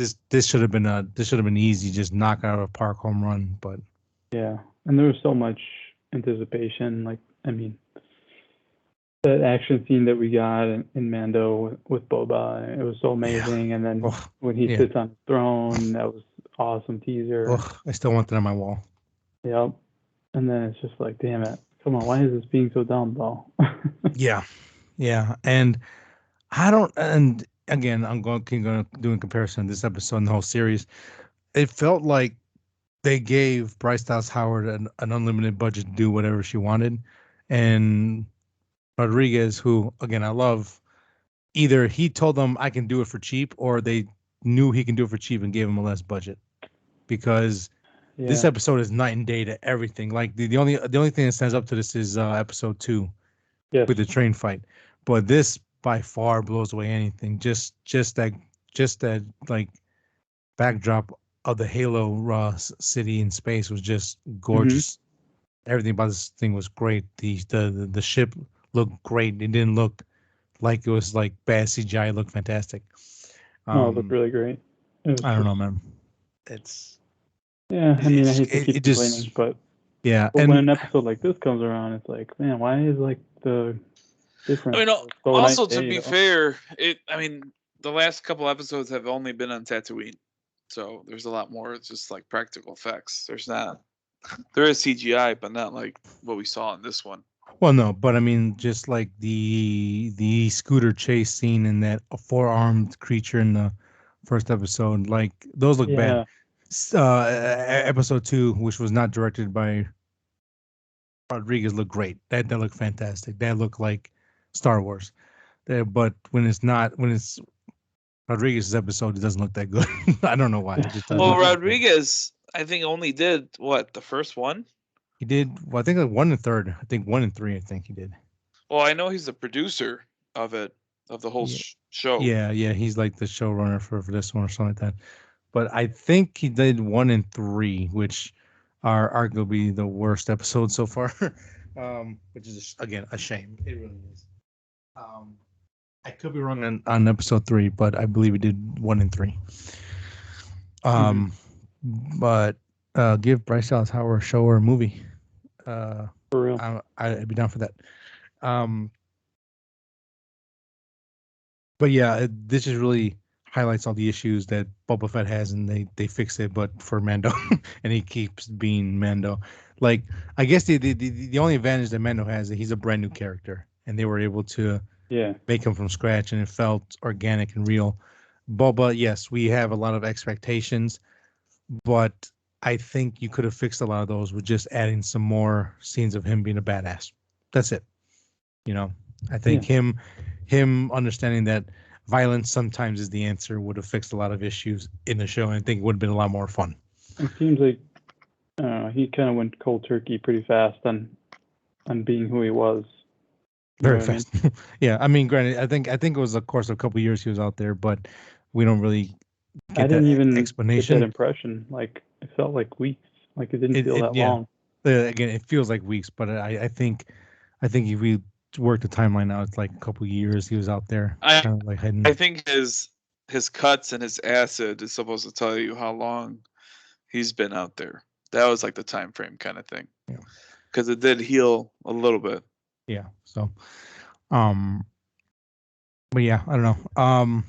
should have been easy, just knock out of a park home run. But Yeah, and there was so much anticipation. Like, I mean, that action scene that we got in Mando with Boba, it was so amazing. And then oh, when he yeah. sits on his throne, that was awesome teaser. Oh, I still want that on my wall. Yep. And then it's just like, damn it, come on, why is this being so dumb, though? Yeah, and I don't. And again, I'm going to do a comparison this episode and the whole series. It felt like they gave Bryce Dallas Howard an unlimited budget to do whatever she wanted, and Rodriguez, who again I love, either he told them I can do it for cheap, or they knew he can do it for cheap and gave him a less budget. Because this Yeah. episode is night and day to everything. Like the only thing that stands up to this is episode 2 Yes. with the train fight, but this by far blows away anything. Just that like backdrop of the Halo city in space was just gorgeous. Everything about this thing was great. The ship looked great. It didn't look like it was like bad CGI. It looked fantastic. No, it looked really great. I don't know, man. It's Yeah, I mean, I hate to it keep just complaining, but yeah. when And an episode like this comes around, it's like, man, why is like the difference? I mean, so also night to and be day, fair, I mean, the last couple episodes have only been on Tatooine, so there's a lot more. It's just like practical effects. There is CGI, but not like what we saw in this one. well, no, but I mean, just like the scooter chase scene and that four-armed creature in the first episode, like those look bad. Episode 2, which was not directed by Rodriguez, looked great. That looked fantastic. That looked like Star Wars. But when it's Rodriguez's episode, it doesn't look that good. I don't know why. It just doesn't. Well, Rodriguez, I think only did what, the first one. He did. Well, I think like 1 and 3. I think 1 and 3. I think he did. Well, I know he's the producer of it, of the whole show. Yeah, he's like the showrunner for this one or something like that. But I think he did 1 and 3, which are arguably the worst episodes so far. Which is again a shame. It really is. I could be wrong on episode 3, but I believe he did 1 and 3. But give Bryce Dallas Howard a show or a movie. For real. I'd be down for that. But yeah, this just really highlights all the issues that Boba Fett has, and they fix it, but for Mando, and he keeps being Mando. Like, I guess the only advantage that Mando has is that he's a brand new character, and they were able to make him from scratch, and it felt organic and real. Boba, yes, we have a lot of expectations, but I think you could have fixed a lot of those with just adding some more scenes of him being a badass. That's it. I think him understanding that violence sometimes is the answer would have fixed a lot of issues in the show, and I think it would have been a lot more fun. It seems like he kind of went cold turkey pretty fast on being who he was. Very fast. I mean? Yeah, I mean, granted, I think it was, of course, a couple of years he was out there, but we don't really get that explanation. Get that impression. Like, it felt like weeks. Like, it didn't feel that long. Again, it feels like weeks, but I think if we work the timeline out, it's like a couple of years he was out there, kind of like hiding. I think his cuts and his acid is supposed to tell you how long he's been out there. That was like the time frame kind of thing. Yeah, because it did heal a little bit. Yeah. So, but yeah, I don't know.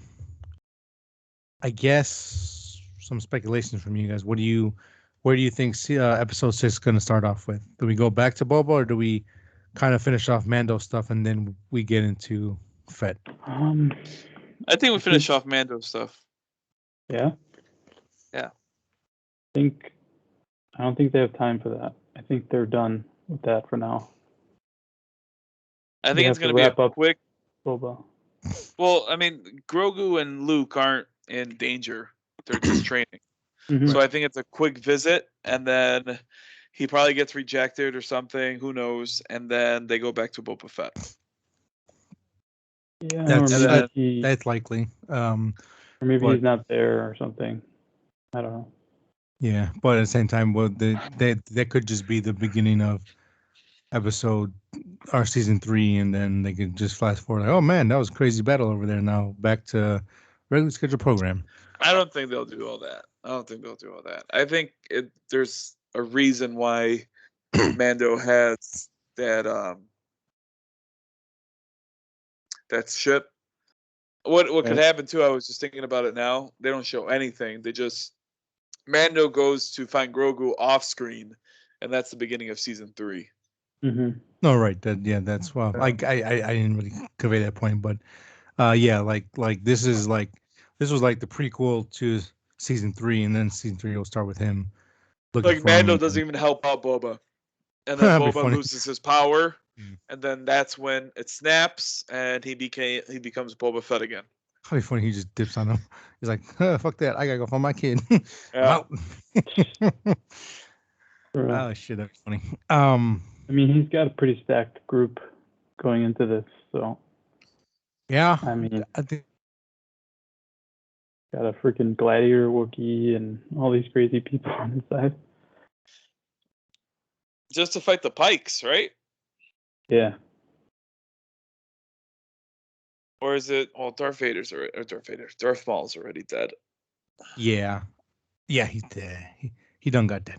I guess some speculation from you guys. Where do you think episode 6 is going to start off with? Do we go back to Boba, or do we kind of finish off Mando stuff and then we get into Fett? I think we finish off Mando stuff. Yeah. Yeah. I don't think they have time for that. I think they're done with that for now. I think it's going to be a quick Boba. Well, I mean, Grogu and Luke aren't in danger. They're just training. So I think it's a quick visit, and then he probably gets rejected or something. Who knows? And then they go back to Boba Fett. Yeah, that's likely. Or maybe he's not there or something. I don't know. Yeah, but at the same time, well, that could just be the beginning of episode or season 3, and then they could just flash forward. Like, oh man, that was a crazy battle over there. Now back to regularly scheduled program. I don't think they'll do all that. I think there's a reason why Mando has that that ship. What could happen too? I was just thinking about it now. They don't show anything. Mando goes to find Grogu off screen, and that's the beginning of season 3. No, right. That's well. Like I didn't really convey that point, but like this was like the prequel to season 3, and then season 3 will start with him. Like Mando doesn't even help out Boba, and then Boba loses his power, and then that's when it snaps, and he becomes Boba Fett again. How funny! He just dips on him. He's like, "Fuck that! I gotta go find my kid." Yeah. Oh shit, that's funny. I mean, he's got a pretty stacked group going into this, so. Yeah. I mean, I think got a freaking gladiator Wookiee and all these crazy people on his side. Just to fight the Pikes, right? Yeah. Or is it? Well, Darth Maul's already dead. Yeah, he's dead. He done got dead.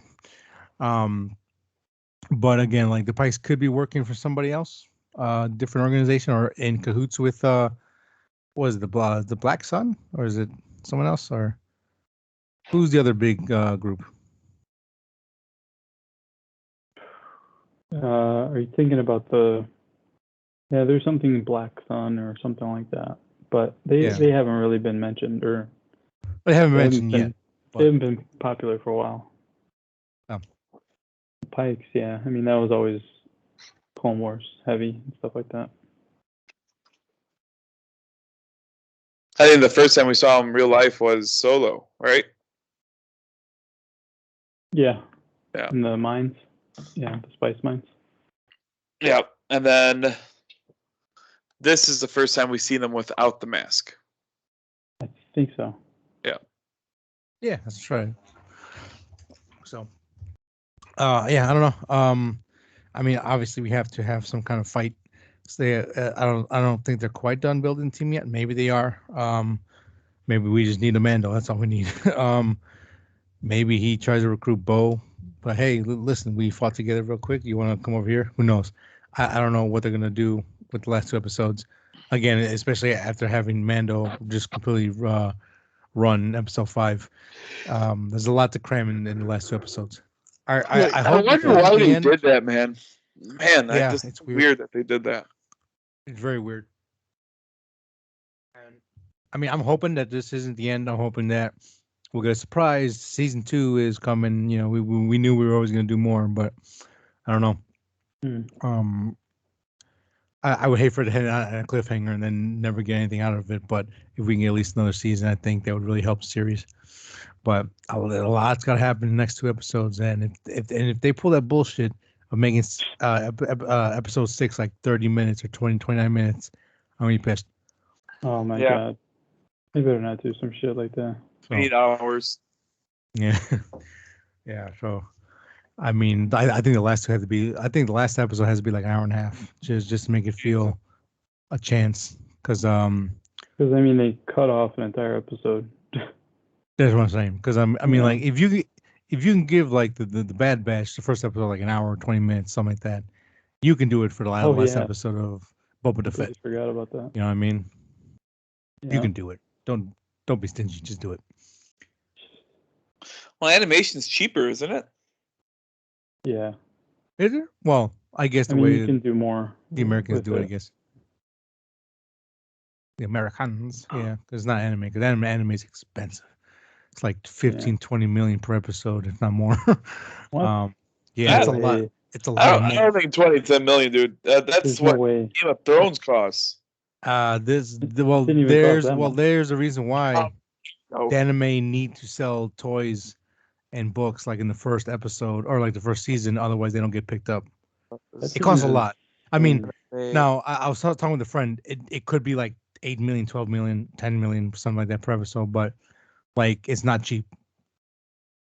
But again, like the Pikes could be working for somebody else, different organization, or in cahoots with what is it, the Black Sun, or is it someone else, or who's the other big group? Are you thinking about there's something Black Sun or something like that, but they haven't really been mentioned, or they haven't mentioned yet. They haven't been popular for a while. Oh. Pikes, yeah. I mean, that was always Clone Wars heavy and stuff like that. I think the first time we saw him in real life was Solo, right? Yeah. In the mines. Yeah, the spice mines. Yeah, and then this is the first time we see them without the mask. I think so. Yeah. Yeah, that's right. So, yeah, I don't know. I mean, obviously, we have to have some kind of fight. So I don't think they're quite done building the team yet. Maybe they are. Maybe we just need a Mando. That's all we need. Maybe he tries to recruit Bo. But hey, listen, we fought together real quick. You want to come over here? Who knows? I don't know what they're gonna do with the last 2 episodes. Again, especially after having Mando just completely run episode 5. There's a lot to cram in the last 2 episodes. I hope wonder why they did that, man. Man, yeah, just it's weird that they did that. It's very weird. And I mean, I'm hoping that this isn't the end. I'm hoping that we'll get a surprise. Season 2 is coming. You know, we knew we were always going to do more, but I don't know. I would hate for it to hit on a cliffhanger and then never get anything out of it. But if we can get at least another season, I think that would really help the series. But a lot's got to happen in the next 2 episodes, and if they pull that bullshit of making episode 6 like 30 minutes or 29 minutes, I'm gonna be pissed. Oh my god, they better not do some shit like that. 8 hours. Yeah, yeah. So, I mean, I think the last 2 have to be. I think the last episode has to be like an hour and a half, just to make it feel a chance. Because I mean, they cut off an entire episode. That's what I'm saying. Because I mean, like if you can give like the Bad Batch the first episode like an hour or 20 minutes, something like that, you can do it for the last episode of Boba the Fett. I forgot about that. You know what I mean? Yeah. You can do it. Don't be stingy. Just do it. Well, animation's cheaper, isn't it? Yeah. Is it? Well, I guess the way way you can do more. The Americans do it, I guess. The Americans, yeah, because it's not anime. Because anime is expensive. It's like 15-20 million per episode, if not more. What? Yeah, it's a lot. It's a lot. I don't think 10 million, dude. That's what Game of Thrones costs. There's a reason why the anime need to sell toys and books like in the first episode or like the first season. Otherwise, they don't get picked up. It costs a lot. I mean, now I was talking with a friend. It could be like 8 million, 12 million, 10 million, something like that per episode, but like it's not cheap.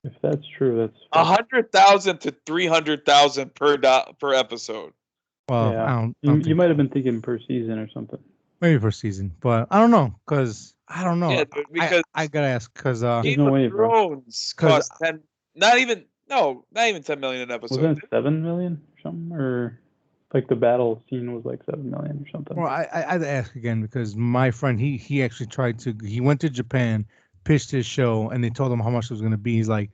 If that's true, that's 100,000 to 300,000 per episode. Well, yeah. You might have been thinking per season or something. Maybe per season, but I don't know because I don't know. Yeah, because I gotta ask because Game of Thrones cost 10. Not even 10 million an episode. Wasn't it 7 million or something, or like the battle scene was like 7 million or something? Well, I'd ask again because my friend he actually he went to Japan, pitched his show, and they told him how much it was gonna be. He's like,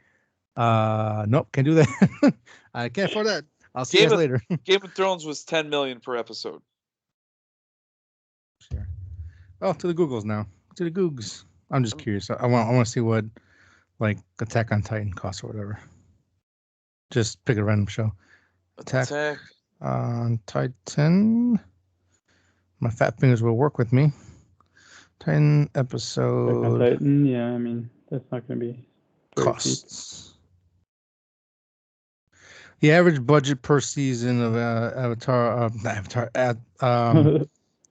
nope, can't do that. I can't afford that. I'll see you guys later. Game of Thrones was 10 million per episode. Sure. Oh, to the Googles now. To the Googs. I'm just curious. I want to see what like Attack on Titan costs or whatever. Just pick a random show. Attack on Titan. My fat fingers will work with me. Titan episode. Attack on Titan. Yeah, I mean that's not going to be costs. The average budget per season of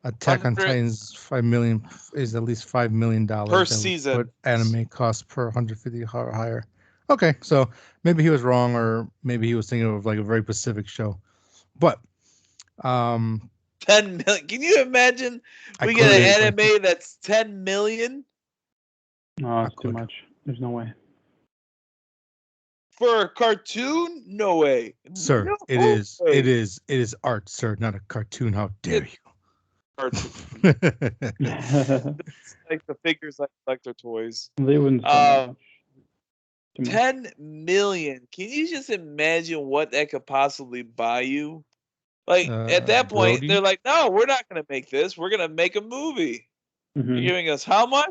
Attack on Titan's 5 million is at least $5 million per season. What anime costs per 150 or higher? Okay, so maybe he was wrong, or maybe he was thinking of like a very specific show. But 10 million. Can you imagine? We get an anime that's 10 million. No, it's too much. There's no way. For a cartoon? No way. Sir, no it way. is. It is art, sir, not a cartoon. How dare you? Cartoon. It's like the figures like collector toys. They wouldn't. 10 million. Can you just imagine what that could possibly buy you? Like at that point, Brody? They're like, no, we're not going to make this. We're going to make a movie. Mm-hmm. You're giving us how much?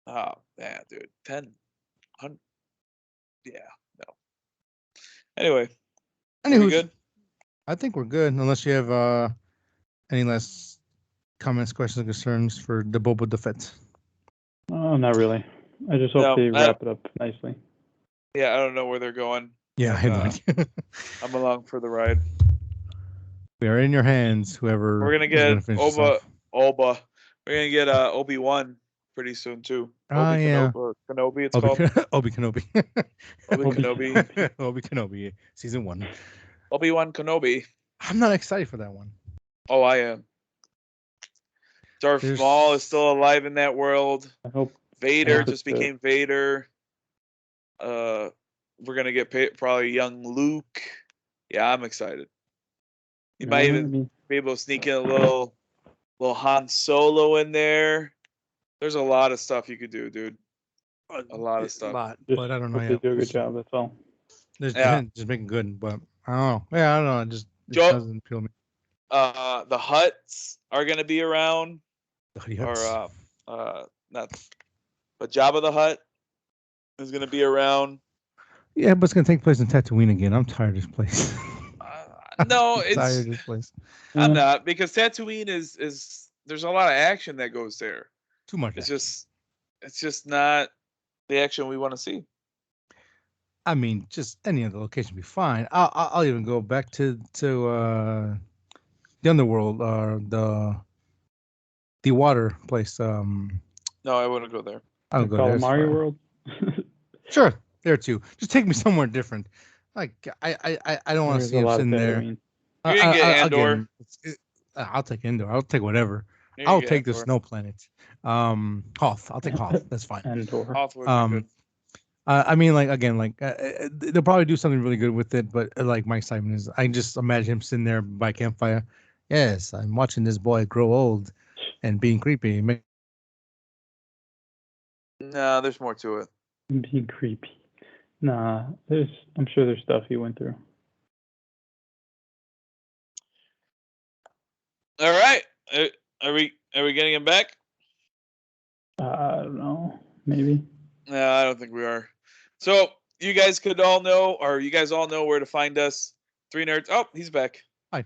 Oh, man, dude. 10. Yeah, no. Anyway, are we good? I think we're good, unless you have any last comments, questions, or concerns for the Boba the Fett. Oh, not really. I just hope they wrap it up nicely. Yeah, I don't know where they're going. Yeah, I know. I'm along for the ride. We are in your hands. Whoever We're gonna is get gonna finish this off. Oba. We're gonna get Obi-Wan pretty soon too. Oh yeah, Kenobi. It's called Obi Kenobi. Obi Kenobi. Obi Kenobi, season 1. Obi-Wan Kenobi. I'm not excited for that one. Oh, I am. Darth Maul is still alive in that world. I hope Vader just became Vader. We're gonna get probably young Luke. Yeah, I'm excited. You might even be able to sneak in a little Han Solo in there. There's a lot of stuff you could do, dude. A lot of stuff. But I don't know. They do a good job. That's all. Just making good, but I don't know. Yeah, I don't know. It just doesn't appeal to me. The Hutts are gonna be around. Or not, but Jabba the Hutt is gonna be around. Yeah, but it's gonna take place in Tatooine again. I'm tired of this place. No, I'm tired of this place. I'm not, because Tatooine is there's a lot of action that goes there. Too much. It's just not the action we want to see. I mean, just any other location would be fine. I'll even go back to the underworld, the water place. No, I wouldn't go there. I'll go there. Mario World. Sure, there too. Just take me somewhere different. Like I don't want to see him sitting there. You can get Andor. I'll take Andor. I'll take whatever. I'll take the snow planet. Hoth. I'll take Hoth. That's fine. Andor. Hoth would be good. I mean, like again, like they'll probably do something really good with it, but like my excitement is, I just imagine him sitting there by campfire. Yes, I'm watching this boy grow old and being creepy. No, there's more to it. Being creepy. Nah, I'm sure there's stuff he went through. All right, are we getting him back? I don't know. Maybe. No, I don't think we are. So you guys all know where to find us. 3 Nerds. Oh, he's back. Hi.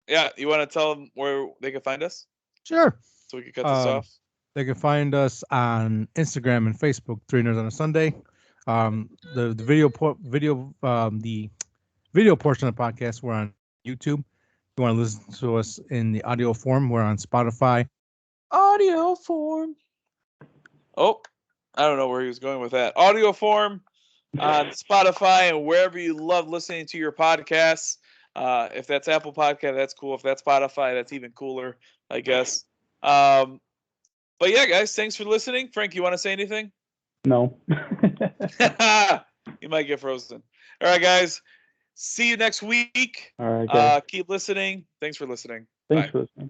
Yeah, you want to tell them where they can find us? Sure. So we can cut this off. They can find us on Instagram and Facebook, 3 Nerds on a Sunday. The video portion of the podcast, we're on YouTube. If you want to listen to us in the audio form, we're on Spotify. Audio form. Oh, I don't know where he was going with that. Audio form on Spotify and wherever you love listening to your podcasts. If that's Apple Podcast, that's cool. If that's Spotify, that's even cooler, I guess. But yeah, guys, thanks for listening. Frank, you want to say anything? No. You might get frozen. All right, guys. See you next week. All right, guys. Keep listening. Thanks for listening. Thanks for listening.